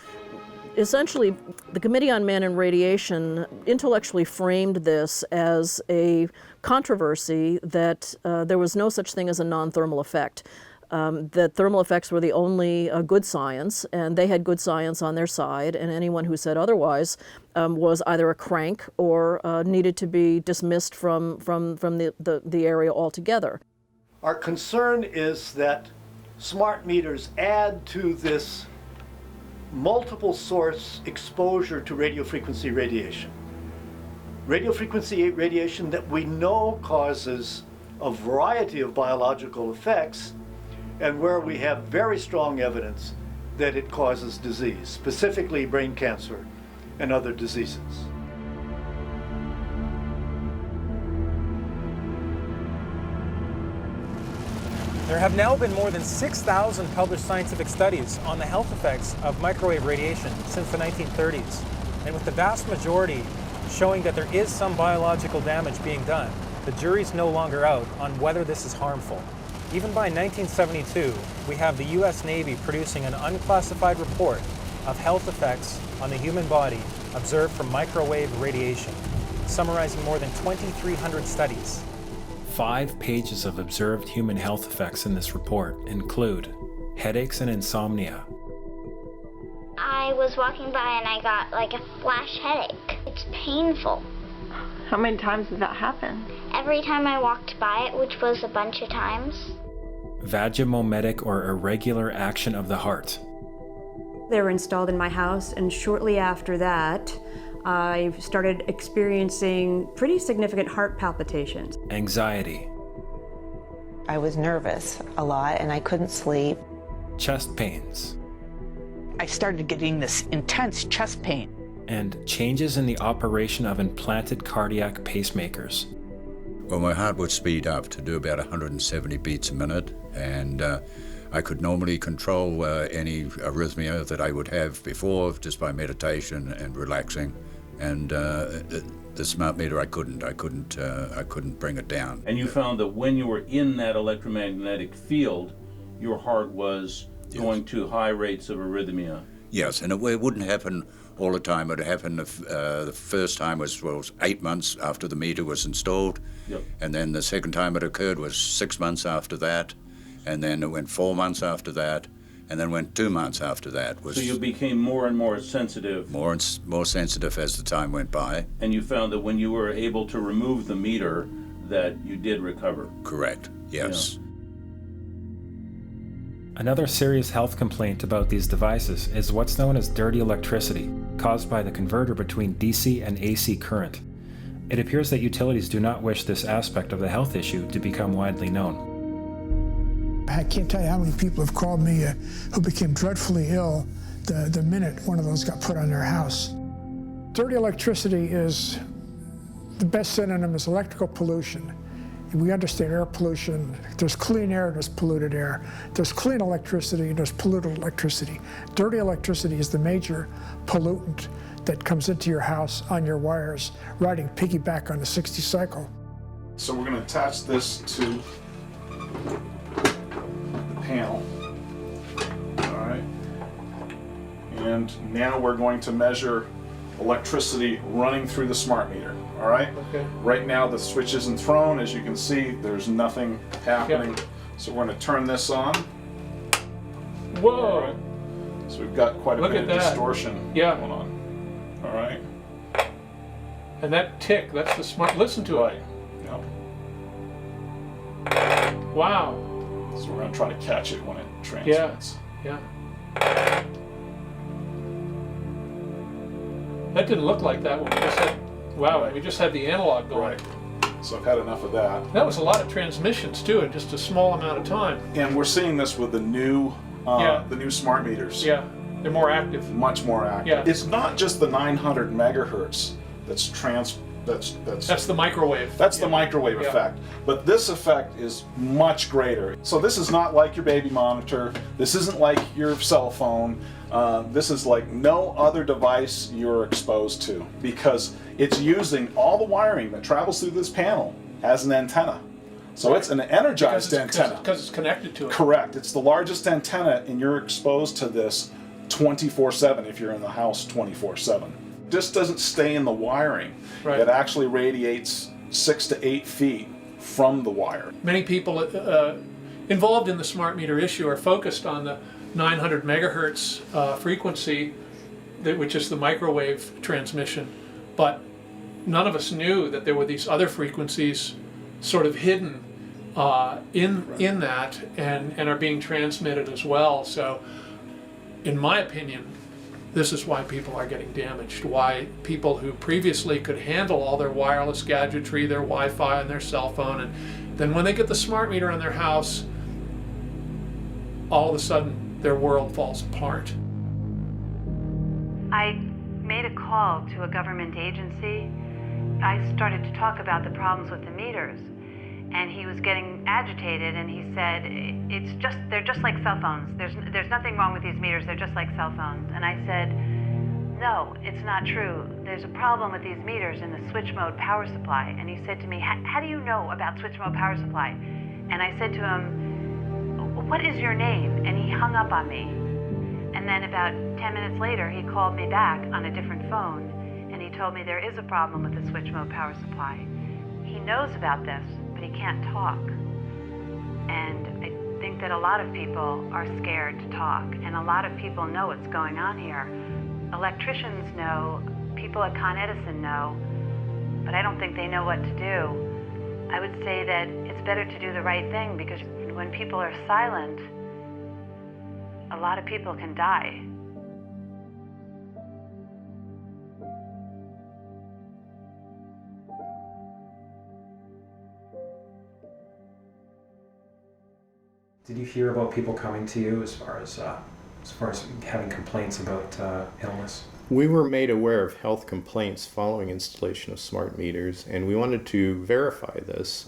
S13: Essentially, the Committee on Man and Radiation intellectually framed this as a controversy that there was no such thing as a non-thermal effect. That thermal effects were the only good science, and they had good science on their side, and anyone who said otherwise was either a crank or needed to be dismissed from the area altogether.
S3: Our concern is that smart meters add to this multiple source exposure to radiofrequency radiation. Radiofrequency radiation that we know causes a variety of biological effects, and where we have very strong evidence that it causes disease, specifically brain cancer and other diseases.
S5: There have now been more than 6,000 published scientific studies on the health effects of microwave radiation since the 1930s, and with the vast majority showing that there is some biological damage being done, the jury's no longer out on whether this is harmful. Even by 1972, we have the US Navy producing an unclassified report of health effects on the human body observed from microwave radiation, summarizing more than 2,300 studies.
S8: 5 pages of observed human health effects in this report include headaches and insomnia.
S16: I was walking by and I got like a flash headache. It's painful.
S17: How many times did that happen?
S16: Every time I walked by it, which was a bunch of times.
S8: Vagomometic or irregular action of the heart.
S18: They were installed in my house, and shortly after that, I started experiencing pretty significant heart palpitations.
S8: Anxiety.
S19: I was nervous a lot and I couldn't sleep.
S8: Chest pains.
S20: I started getting this intense chest pain.
S8: And changes in the operation of implanted cardiac pacemakers.
S24: Well, my heart would speed up to do about 170 beats a minute, and I could normally control any arrhythmia that I would have before just by meditation and relaxing. And the smart meter, I couldn't bring it down.
S25: And you found that when you were in that electromagnetic field, your heart was going to high rates of arrhythmia.
S24: Yes, and it wouldn't happen all the time. It happened the first time was 8 months after the meter was installed.
S25: Yep.
S24: And then the second time it occurred was 6 months after that. And then it went 4 months after that. And then went 2 months after that.
S25: So you became more and more sensitive.
S24: More sensitive as the time went by.
S25: And you found that when you were able to remove the meter, that you did recover.
S24: Correct, yes.
S25: Yeah.
S8: Another serious health complaint about these devices is what's known as dirty electricity, caused by the converter between DC and AC current. It appears that utilities do not wish this aspect of the health issue to become widely known.
S1: I can't tell you how many people have called me who became dreadfully ill the minute one of those got put on their house. Dirty electricity is, the best synonym is electrical pollution. We understand air pollution. There's clean air, there's polluted air. There's clean electricity, and there's polluted electricity. Dirty electricity is the major pollutant that comes into your house on your wires, riding piggyback on the 60 cycle.
S2: So we're going to attach this to panel. All right. And now we're going to measure electricity running through the smart meter. All right.
S4: Okay.
S2: Right now the switch isn't thrown. As you can see, there's nothing happening.
S4: Yep.
S2: So we're going to turn this on.
S4: Whoa.
S2: All right. So we've got quite a
S4: Look
S2: bit
S4: at
S2: of
S4: that.
S2: distortion
S4: Yeah.
S2: going on. All right.
S4: And that tick, that's the smart, listen to it.
S2: Yep.
S4: Wow.
S2: So we're going to try to catch it when it transmits.
S4: Yeah. That didn't look like that when we just had, wow, we just had the analog going.
S2: Right. So I've had enough of that.
S4: That was a lot of transmissions too in just a small amount of time.
S2: And we're seeing this with the new smart meters.
S4: Yeah, they're more active.
S2: Much more active.
S4: Yeah.
S2: It's not just the 900 megahertz that's
S4: That's the microwave.
S2: That's the microwave effect. But this effect is much greater. So this is not like your baby monitor. This isn't like your cell phone. This is like no other device you're exposed to, because it's using all the wiring that travels through this panel as an antenna. So it's an energized antenna.
S4: Because it's connected to it.
S2: Correct. It's the largest antenna, and you're exposed to this 24/7 if you're in the house 24/7. This doesn't stay in the wiring.
S4: Right.
S2: It actually radiates 6 to 8 feet from the wire.
S4: Many people involved in the smart meter issue are focused on the 900 megahertz frequency, which is the microwave transmission, but none of us knew that there were these other frequencies sort of hidden in that and are being transmitted as well. So in my opinion, this is why people are getting damaged, why people who previously could handle all their wireless gadgetry, their Wi-Fi and their cell phone, and then when they get the smart meter in their house, all of a sudden their world falls apart.
S9: I made a call to a government agency. I started to talk about the problems with the meters, and he was getting agitated, and he said, they're just like cell phones. There's nothing wrong with these meters, they're just like cell phones. And I said, no, it's not true. There's a problem with these meters in the switch mode power supply. And he said to me, how do you know about switch mode power supply? And I said to him, what is your name? And he hung up on me. And then about 10 minutes later, he called me back on a different phone, and he told me there is a problem with the switch mode power supply. He knows about this, but he can't talk. And I think that a lot of people are scared to talk, and a lot of people know what's going on here. Electricians know, people at Con Edison know, but I don't think they know what to do. I would say that it's better to do the right thing, because when people are silent, a lot of people can die.
S8: Did you hear about people coming to you as far as having complaints about illness?
S15: We were made aware of health complaints following installation of smart meters, and we wanted to verify this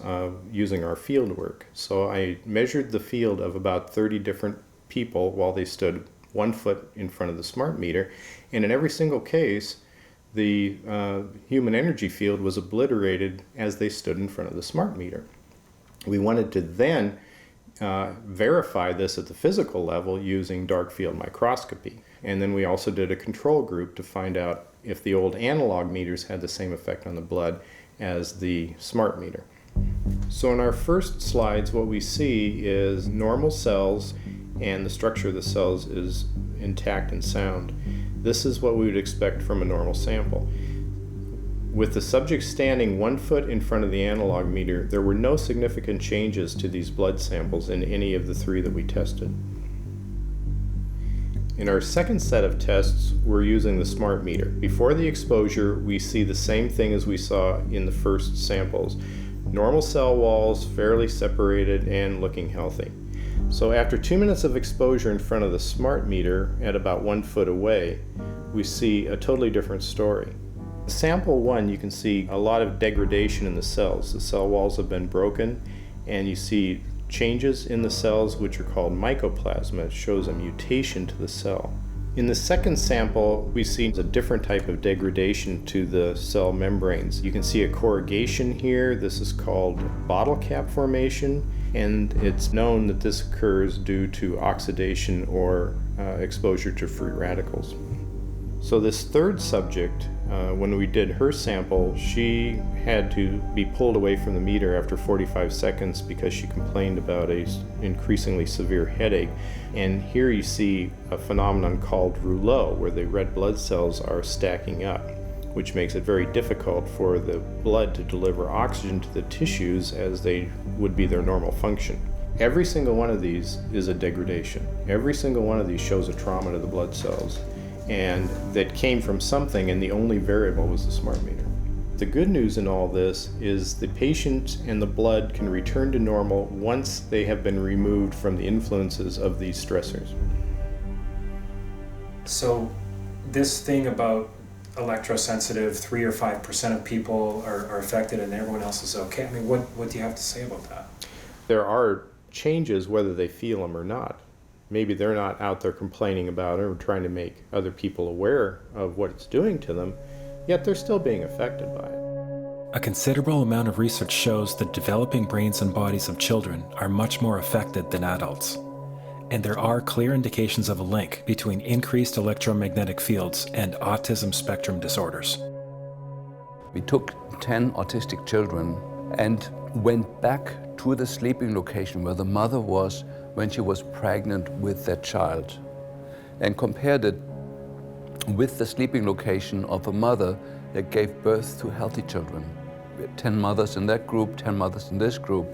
S15: using our field work. So I measured the field of about 30 different people while they stood 1 foot in front of the smart meter, and in every single case, the human energy field was obliterated as they stood in front of the smart meter. We wanted to then verify this at the physical level using dark field microscopy. And then we also did a control group to find out if the old analog meters had the same effect on the blood as the smart meter. So in our first slides, what we see is normal cells and the structure of the cells is intact and sound. This is what we would expect from a normal sample. With the subject standing 1 foot in front of the analog meter, there were no significant changes to these blood samples in any of the 3 that we tested. In our second set of tests, we're using the smart meter. Before the exposure, we see the same thing as we saw in the first samples. Normal cell walls, fairly separated and looking healthy. So after 2 minutes of exposure in front of the smart meter at about 1 foot away, we see a totally different story. Sample 1, you can see a lot of degradation in the cells. The cell walls have been broken, and you see changes in the cells which are called mycoplasma. It shows a mutation to the cell. In the second sample, we see a different type of degradation to the cell membranes. You can see a corrugation here. This is called bottle cap formation, and it's known that this occurs due to oxidation or exposure to free radicals. So this third subject, when we did her sample, she had to be pulled away from the meter after 45 seconds because she complained about an increasingly severe headache. And here you see a phenomenon called rouleau, where the red blood cells are stacking up, which makes it very difficult for the blood to deliver oxygen to the tissues as they would be their normal function. Every single one of these is a degradation. Every single one of these shows a trauma to the blood cells, and that came from something, and the only variable was the smart meter. The good news in all this is the patient and the blood can return to normal once they have been removed from the influences of these stressors.
S5: So this thing about electrosensitive, 3 or 5% of people are affected and everyone else is okay, I mean, what do you have to say about that?
S15: There are changes whether they feel them or not. Maybe they're not out there complaining about it or trying to make other people aware of what it's doing to them, yet they're still being affected by it.
S8: A considerable amount of research shows that developing brains and bodies of children are much more affected than adults. And there are clear indications of a link between increased electromagnetic fields and autism spectrum disorders.
S6: We took 10 autistic children and went back to the sleeping location where the mother was when she was pregnant with that child, and compared it with the sleeping location of a mother that gave birth to healthy children. We had 10 mothers in that group, 10 mothers in this group,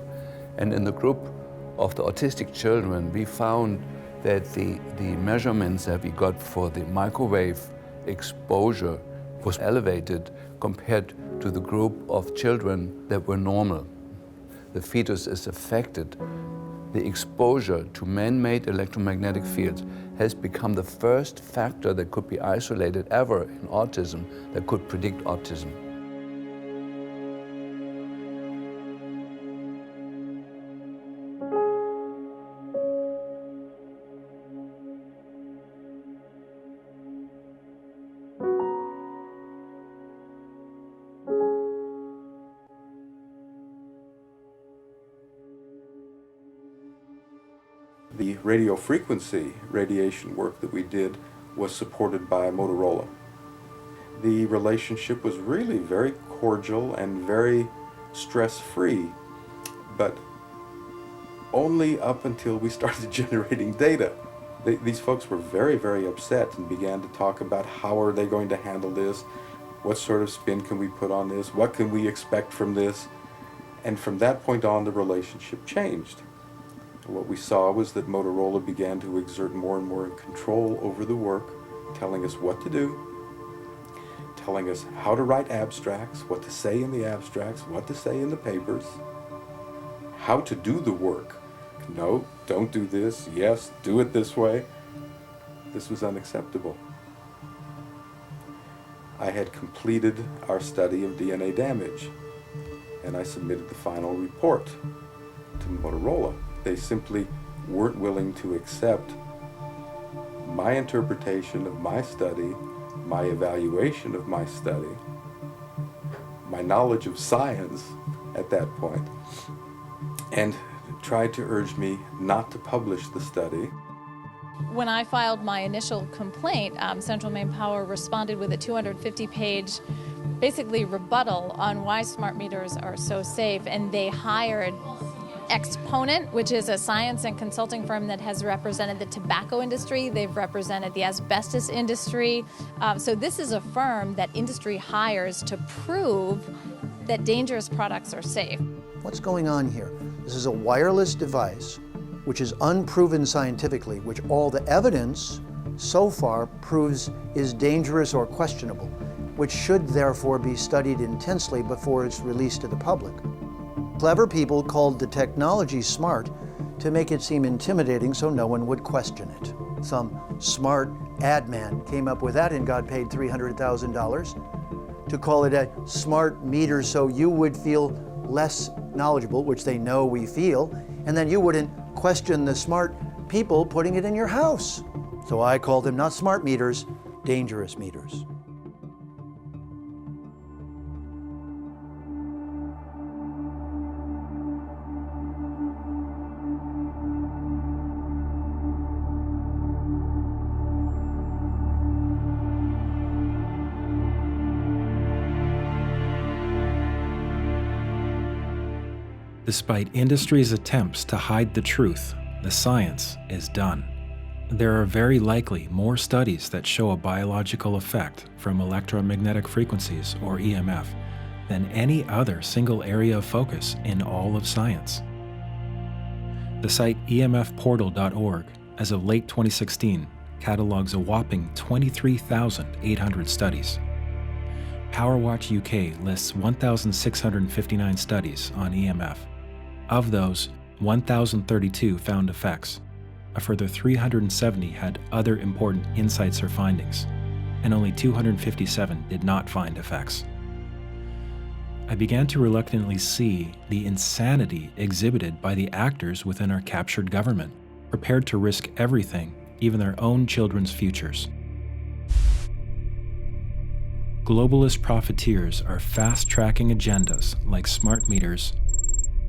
S6: and in the group of the autistic children, we found that the measurements that we got for the microwave exposure was elevated compared to the group of children that were normal. The fetus is affected. The exposure to man-made electromagnetic fields has become the first factor that could be isolated ever in autism that could predict autism.
S7: The radio frequency radiation work that we did was supported by Motorola. The relationship was really very cordial and very stress-free, but only up until we started generating data. These folks were very, very upset and began to talk about how are they going to handle this, what sort of spin can we put on this, what can we expect from this, and from that point on the relationship changed. What we saw was that Motorola began to exert more and more control over the work, telling us what to do, telling us how to write abstracts, what to say in the abstracts, what to say in the papers, how to do the work. No, don't do this. Yes, do it this way. This was unacceptable. I had completed our study of DNA damage, and I submitted the final report to Motorola. They simply weren't willing to accept my interpretation of my study, my evaluation of my study, my knowledge of science at that point, and tried to urge me not to publish the study.
S11: When I filed my initial complaint, Central Maine Power responded with a 250-page basically rebuttal on why smart meters are so safe, and they hired Exponent, which is a science and consulting firm that has represented the tobacco industry. They've represented the asbestos industry. So this is a firm that industry hires to prove that dangerous products are safe.
S10: What's going on here? This is a wireless device which is unproven scientifically, which all the evidence so far proves is dangerous or questionable, which should therefore be studied intensely before it's released to the public. Clever people called the technology smart to make it seem intimidating so no one would question it. Some smart ad man came up with that and got paid $300,000 to call it a smart meter so you would feel less knowledgeable, which they know we feel, and then you wouldn't question the smart people putting it in your house. So I call them not smart meters, dangerous meters.
S8: Despite industry's attempts to hide the truth, the science is done. There are very likely more studies that show a biological effect from electromagnetic frequencies, or EMF, than any other single area of focus in all of science. The site emfportal.org, as of late 2016, catalogs a whopping 23,800 studies. PowerWatch UK lists 1,659 studies on EMF. Of those, 1,032 found effects. A further 370 had other important insights or findings, and only 257 did not find effects. I began to reluctantly see the insanity exhibited by the actors within our captured government, prepared to risk everything, even their own children's futures. Globalist profiteers are fast-tracking agendas like smart meters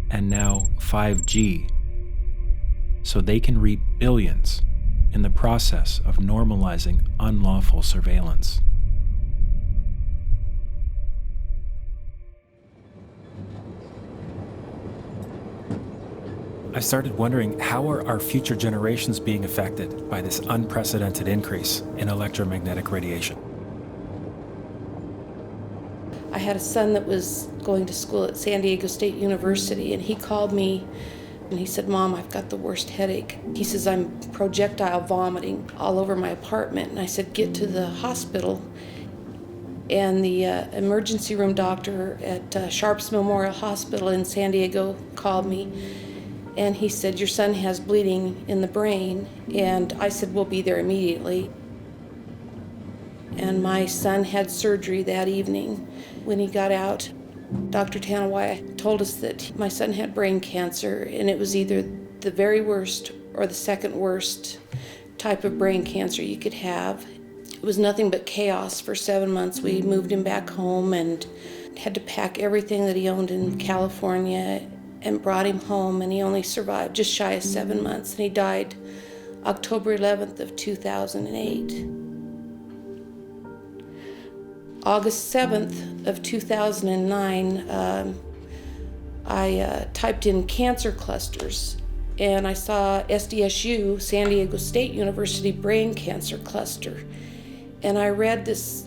S8: and now 5G, so they can reap billions in the process of normalizing unlawful surveillance. I started wondering, how are our future generations being affected by this unprecedented increase in electromagnetic radiation?
S12: I had a son that was going to school at San Diego State University, and he called me and he said, "Mom, I've got the worst headache." He says, "I'm projectile vomiting all over my apartment." And I said, "Get to the hospital." And the emergency room doctor at Sharps Memorial Hospital in San Diego called me, and he said, "Your son has bleeding in the brain." And I said, "We'll be there immediately." And my son had surgery that evening. When he got out, Dr. Tanawai told us that my son had brain cancer, and it was either the very worst or the second worst type of brain cancer you could have. It was nothing but chaos for 7 months. We moved him back home and had to pack everything that he owned in California and brought him home, and he only survived just shy of 7 months, and he died October 11th of 2008. August 7th of 2009, I typed in cancer clusters, and I saw SDSU, San Diego State University Brain Cancer Cluster. And I read this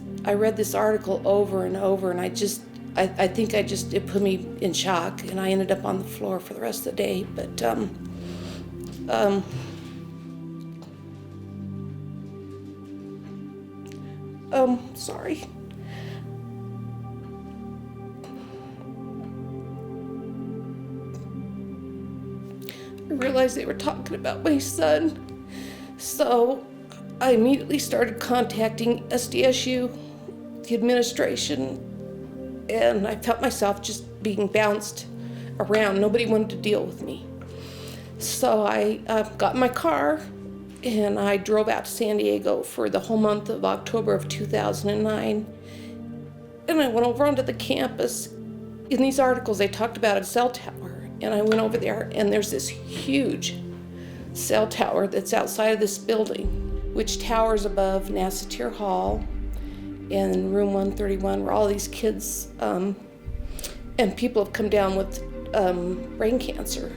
S12: article over and over, and I think it put me in shock, and I ended up on the floor for the rest of the day. But sorry. I realized they were talking about my son, so I immediately started contacting SDSU, the administration, and I felt myself just being bounced around. Nobody wanted to deal with me. So I got in my car and I drove out to San Diego for the whole month of October of 2009. And I went over onto the campus. In these articles, they talked about a cell tower. And I went over there, and there's this huge cell tower that's outside of this building, which towers above Nassatir Hall and room 131, where all these kids and people have come down with brain cancer.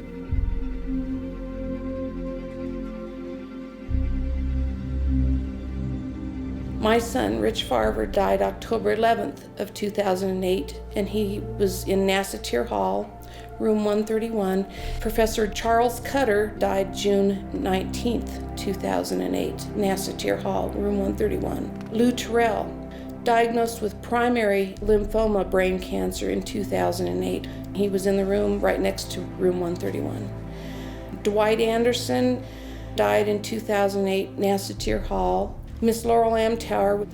S12: My son, Rich Farver, died October 11th of 2008, and he was in Nassatir Hall, room 131. Professor Charles Cutter died June 19th, 2008, Nassatir Hall, room 131. Lou Terrell, diagnosed with primary lymphoma brain cancer in 2008. He was in the room right next to room 131. Dwight Anderson died in 2008, Nassatir Hall. Miss Laurel Amtower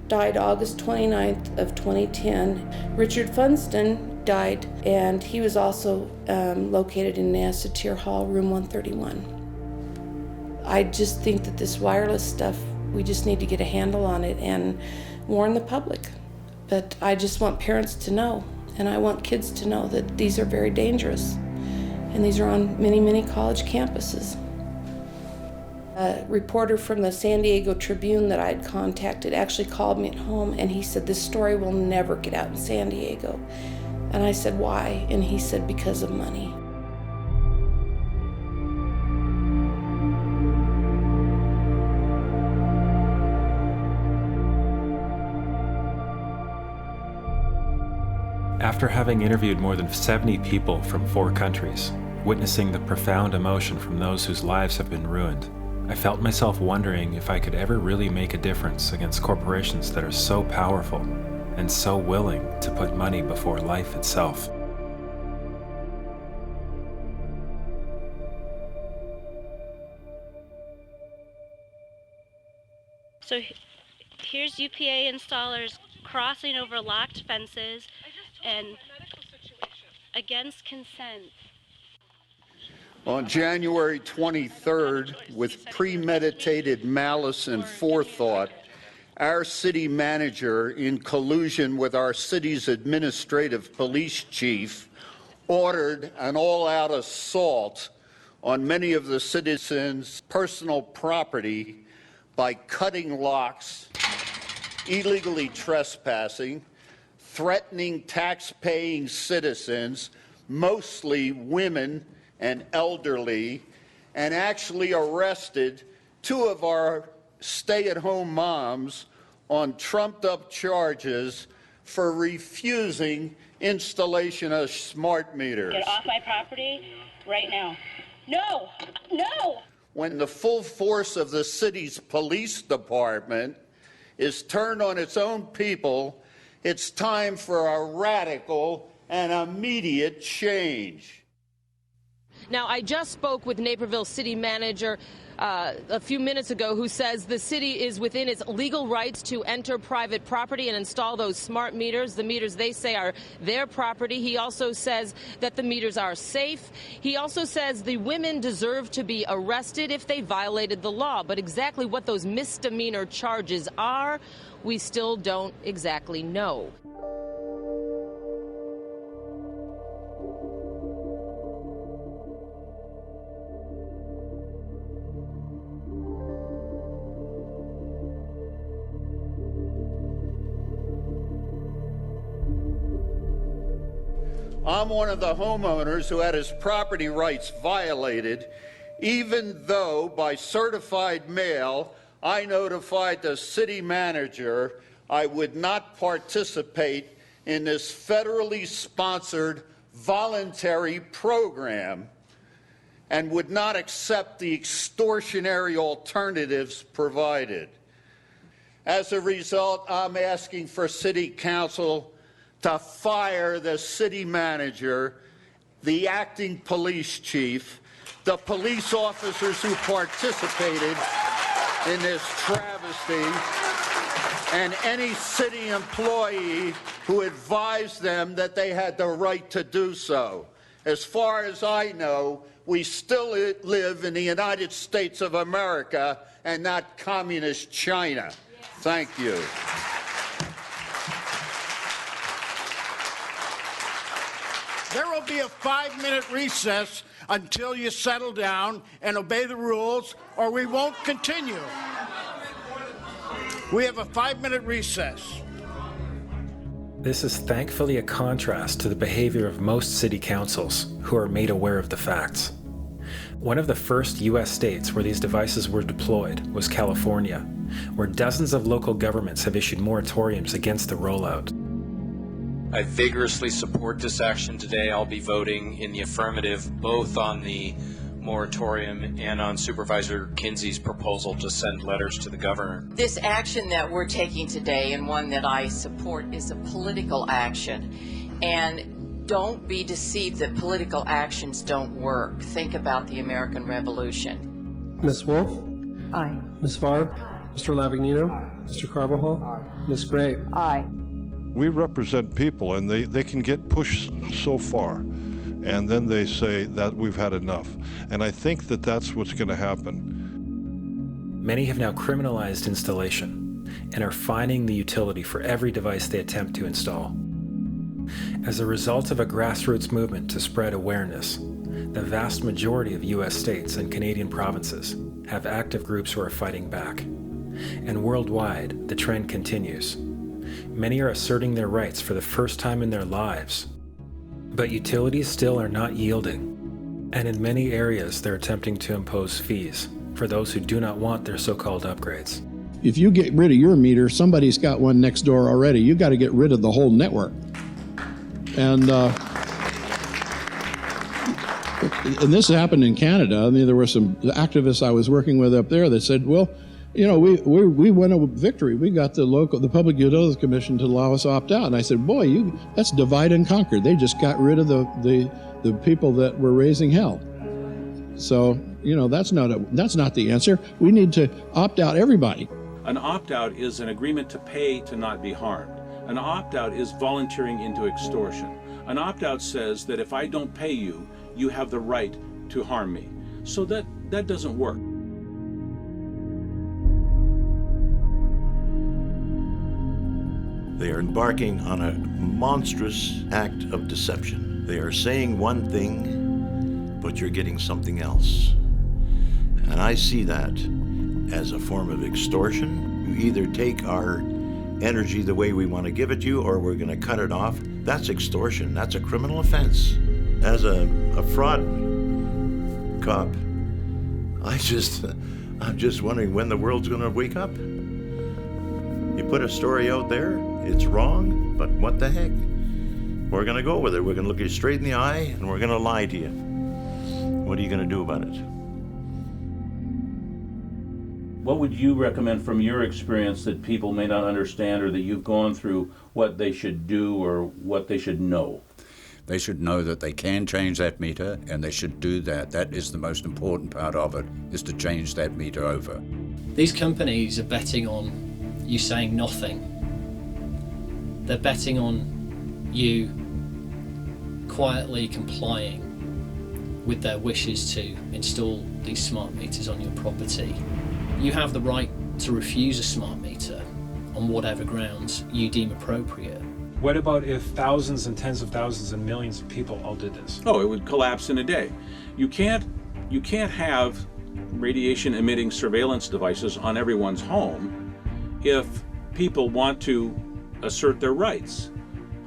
S12: died August 29th of 2010. Richard Funston died, and he was also located in Nassatir Hall, room 131. I just think that this wireless stuff, we just need to get a handle on it and warn the public. But I just want parents to know, and I want kids to know that these are very dangerous, and these are on many, many college campuses. A reporter from the San Diego Tribune that I had contacted actually called me at home, and he said, this story will never get out in San Diego. And I said, why? And he said, because of money.
S8: After having interviewed more than 70 people from 4 countries, witnessing the profound emotion from those whose lives have been ruined, I felt myself wondering if I could ever really make a difference against corporations that are so powerful and so willing to put money before life itself.
S13: So here's UPA installers crossing over locked fences and against consent.
S14: On January 23rd, with premeditated malice and forethought, our city manager, in collusion with our city's administrative police chief, ordered an all-out assault on many of the citizens' personal property by cutting locks, illegally trespassing, threatening tax-paying citizens, mostly women and elderly, and actually arrested 2 of our stay-at-home moms on trumped-up charges for refusing installation of smart meters.
S13: Get off my property right now. No! No!
S14: When the full force of the city's police department is turned on its own people, it's time for a radical and immediate change.
S21: Now, I just spoke with Naperville City Manager a few minutes ago, who says the city is within its legal rights to enter private property and install those smart meters. The meters, they say, are their property. He also says that the meters are safe. He also says the women deserve to be arrested if they violated the law. But exactly what those misdemeanor charges are, we still don't exactly know.
S14: I'm one of the homeowners who had his property rights violated, even though by certified mail I notified the city manager I would not participate in this federally sponsored voluntary program and would not accept the extortionary alternatives provided. As a result, I'm asking for City Council to fire the city manager, the acting police chief, the police officers who participated in this travesty, and any city employee who advised them that they had the right to do so. As far as I know, we still live in the United States of America and not communist China. Thank you.
S22: There will be a 5-minute recess until you settle down and obey the rules, or we won't continue. We have a 5-minute recess.
S8: This is thankfully a contrast to the behavior of most city councils who are made aware of the facts. One of the first U.S. states where these devices were deployed was California, where dozens of local governments have issued moratoriums against the rollout.
S3: I vigorously support this action today. I'll be voting in the affirmative both on the moratorium and on Supervisor Kinsey's proposal to send letters to the governor.
S16: This action that we're taking today, and one that I support, is a political action. And don't be deceived that political actions don't work. Think about the American Revolution.
S17: Ms. Wolf?
S16: Aye.
S17: Ms. Favre? Mr. Lavagnino? Mr. Carvajal? Ms. Gray?
S16: Aye.
S18: We represent people, and they can get pushed so far, and then they say that we've had enough. And I think that that's what's going to happen.
S8: Many have now criminalized installation and are fining the utility for every device they attempt to install. As a result of a grassroots movement to spread awareness, the vast majority of U.S. states and Canadian provinces have active groups who are fighting back. And worldwide, the trend continues. Many are asserting their rights for the first time in their lives. But utilities still are not yielding. And in many areas, they're attempting to impose fees for those who do not want their so-called upgrades.
S23: If you get rid of your meter, somebody's got one next door already. You got to get rid of the whole network. And this happened in Canada. I mean, there were some activists I was working with up there that said, well, you know, we won a victory. We got the Public Utilities Commission to allow us to opt out. And I said, boy, that's divide and conquer. They just got rid of the people that were raising hell. So, you know, that's not the answer. We need to opt out everybody.
S25: An opt-out is an agreement to pay to not be harmed. An opt-out is volunteering into extortion. An opt-out says that if I don't pay you, you have the right to harm me. So that doesn't work.
S26: They are embarking on a monstrous act of deception. They are saying one thing, but you're getting something else. And I see that as a form of extortion. You either take our energy the way we want to give it to you, or we're going to cut it off. That's extortion. That's a criminal offense. As a fraud cop, I'm just wondering when the world's going to wake up. You put a story out there, it's wrong, but what the heck? We're going to go with it. We're going to look you straight in the eye, and we're going to lie to you. What are you going to do about it?
S25: What would you recommend from your experience that people may not understand, or that you've gone through, what they should do or what they should know?
S24: They should know that they can change that meter, and they should do that. That is the most important part of it, is to change that meter over.
S27: These companies are betting on you saying nothing. They're betting on you quietly complying with their wishes to install these smart meters on your property. You have the right to refuse a smart meter on whatever grounds you deem appropriate.
S8: What about if thousands and tens of thousands and millions of people all did this?
S25: Oh, it would collapse in a day. You can't have radiation emitting surveillance devices on everyone's home if people want to assert their rights.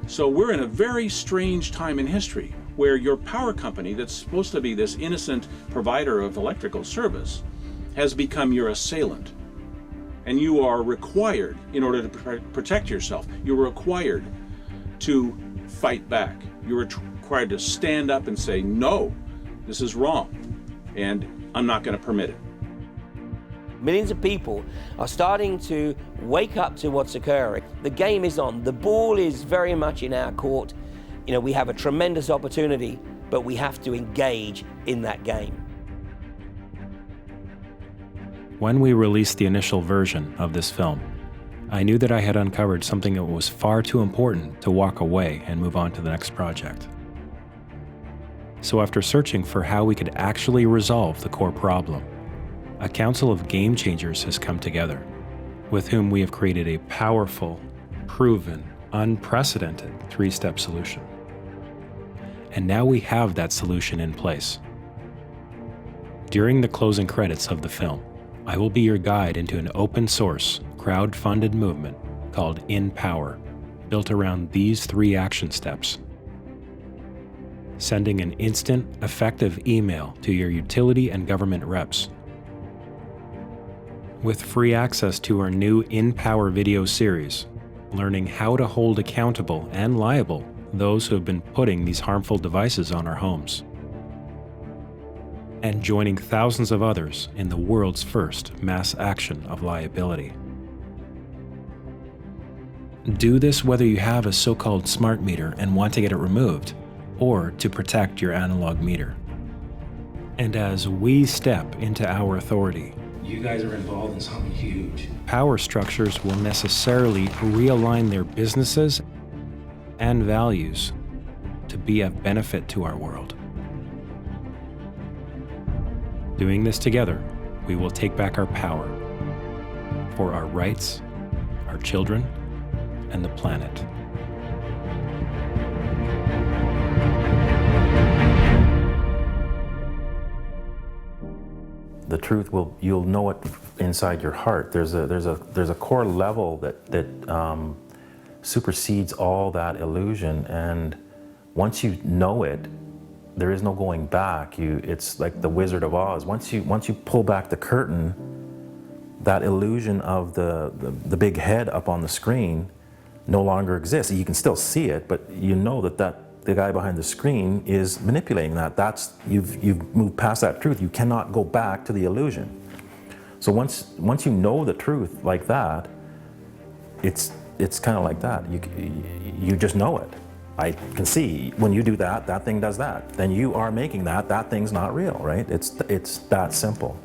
S25: So we're in a very strange time in history where your power company, that's supposed to be this innocent provider of electrical service, has become your assailant. And you are required, in order to protect yourself, you're required to fight back. You're required to stand up and say, no, this is wrong, and I'm not going to permit it.
S28: Millions of people are starting to wake up to what's occurring. The game is on. The ball is very much in our court. You know, we have a tremendous opportunity, but we have to engage in that game.
S8: When we released the initial version of this film, I knew that I had uncovered something that was far too important to walk away and move on to the next project. So after searching for how we could actually resolve the core problem, a council of game changers has come together, with whom we have created a powerful, proven, unprecedented three-step solution. And now we have that solution in place. During the closing credits of the film, I will be your guide into an open-source, crowd-funded movement called InPower, built around these three action steps. sending an instant, effective email to your utility and government reps. With free access to our new InPower video series, learning how to hold accountable and liable those who have been putting these harmful devices on our homes. And joining thousands of others in the world's first mass action of liability. Do this whether you have a so-called smart meter and want to get it removed, or to protect your analog meter. And as we step into our authority,
S1: you guys are involved in something huge.
S8: Power structures will necessarily realign their businesses and values to be of benefit to our world. Doing this together, we will take back our power for our rights, our children, and the planet.
S2: The truth you'll know it inside your heart. There's a core level that supersedes all that illusion, and once you know it, there is no going back. It's like the Wizard of Oz. Once you pull back the curtain, that illusion of the big head up on the screen no longer exists. You can still see it, but you know that the guy behind the screen is manipulating that. You've moved past that truth. You cannot go back to the illusion. So once you know the truth like that, it's kind of like that. You just know it. I can see when you do that, that thing does that. Then you are making that thing's not real, right? It's that simple.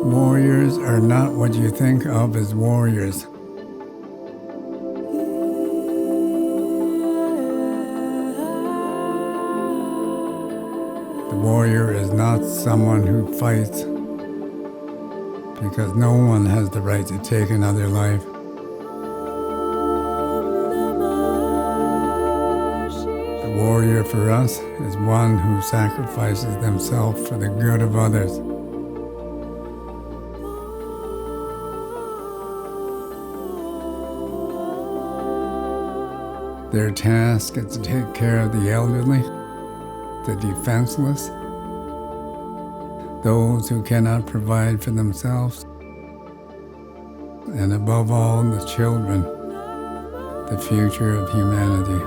S4: Warriors are not what you think of as warriors. The warrior is not someone who fights, because no one has the right to take another life. The warrior for us is one who sacrifices themselves for the good of others. Their task is to take care of the elderly, the defenseless, those who cannot provide for themselves, and above all, the children, the future of humanity.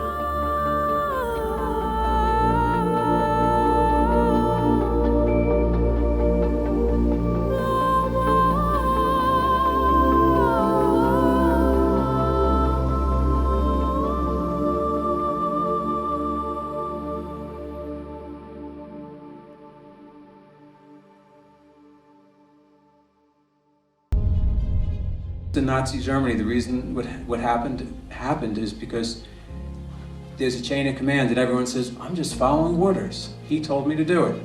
S1: In Nazi Germany, the reason what happened is because there's a chain of command that everyone says, I'm just following orders. He told me to do it.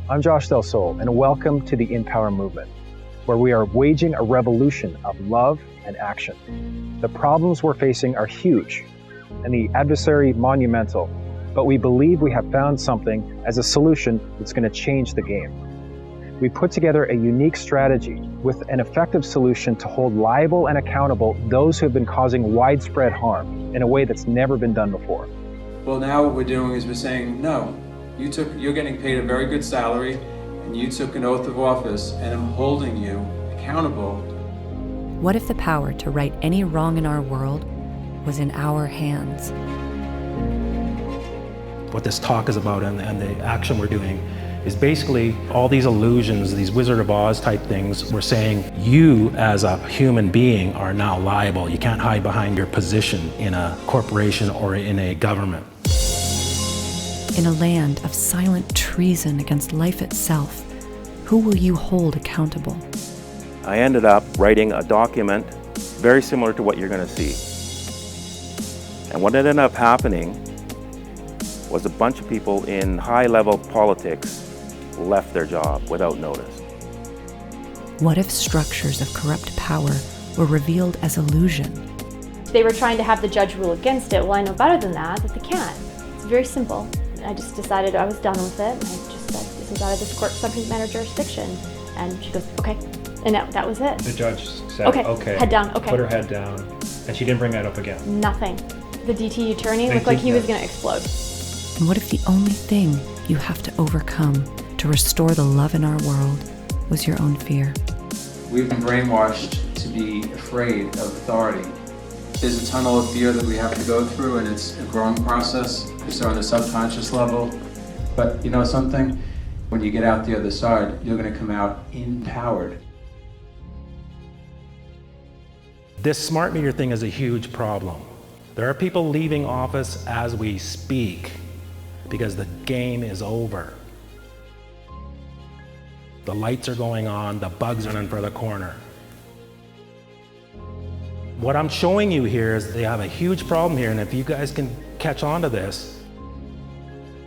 S5: I'm Josh Del Sol, and welcome to the InPower movement, where we are waging a revolution of love and action. The problems we're facing are huge, and the adversary monumental, but we believe we have found something as a solution that's going to change the game. We put together a unique strategy with an effective solution to hold liable and accountable those who have been causing widespread harm in a way that's never been done before.
S1: Well, now what we're doing is we're saying, no, you're getting paid a very good salary, and you took an oath of office, and I'm holding you accountable.
S9: What if the power to right any wrong in our world was in our hands?
S15: What this talk is about and the action we're doing is basically all these illusions, these Wizard of Oz type things. We're saying you as a human being are now liable. You can't hide behind your position in a corporation or in a government.
S9: In a land of silent treason against life itself, who will you hold accountable?
S2: I ended up writing a document very similar to what you're going to see. And what ended up happening was a bunch of people in high-level politics left their job without notice.
S9: What if structures of corrupt power were revealed as illusion?
S6: They were trying to have the judge rule against it. Well, I know better than that they can't. It's very simple. I just decided I was done with it, and I just said, this is out of this court subject matter jurisdiction. And she goes, okay. And that was it.
S7: The judge said, okay,
S6: head down, okay.
S7: Put her head down. And she didn't bring that up again.
S6: Nothing. The DT attorney looked like he was going to explode.
S9: And what if the only thing you have to overcome to restore the love in our world was your own fear?
S1: We've been brainwashed to be afraid of authority. There's a tunnel of fear that we have to go through, and it's a growing process. It's on the subconscious level. But you know something? When you get out the other side, you're going to come out empowered.
S15: This smart meter thing is a huge problem. There are people leaving office as we speak because the game is over. The lights are going on, the bugs are in for the corner. What I'm showing you here is they have a huge problem here, and if you guys can catch on to this,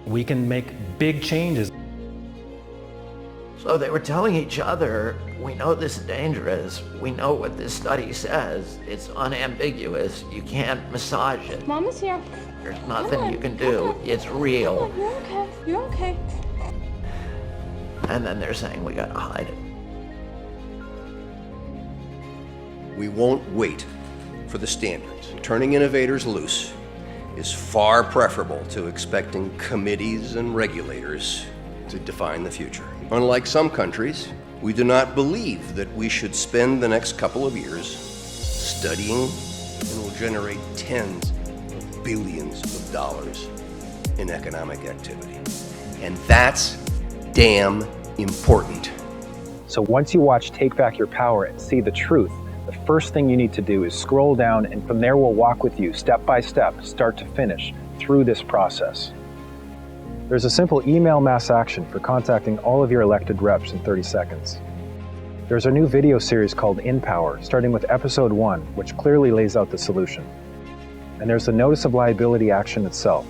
S15: we can make big changes.
S10: So they were telling each other, we know this is dangerous. We know what this study says. It's unambiguous. You can't massage it.
S11: Mama's here.
S10: There's nothing you can do. It's real.
S11: You're okay. You're okay.
S10: And then they're saying we gotta hide it.
S12: We won't wait for the standards. Turning innovators loose is far preferable to expecting committees and regulators to define the future. Unlike some countries, we do not believe that we should spend the next couple of years studying and will generate tens of billions of dollars in economic activity. And that's damn important.
S5: So once you watch Take Back Your Power and see the truth, the first thing you need to do is scroll down, and from there we'll walk with you step by step, start to finish, through this process. There's a simple email mass action for contacting all of your elected reps in 30 seconds. There's a new video series called In Power, starting with episode 1, which clearly lays out the solution. And there's the notice of liability action itself,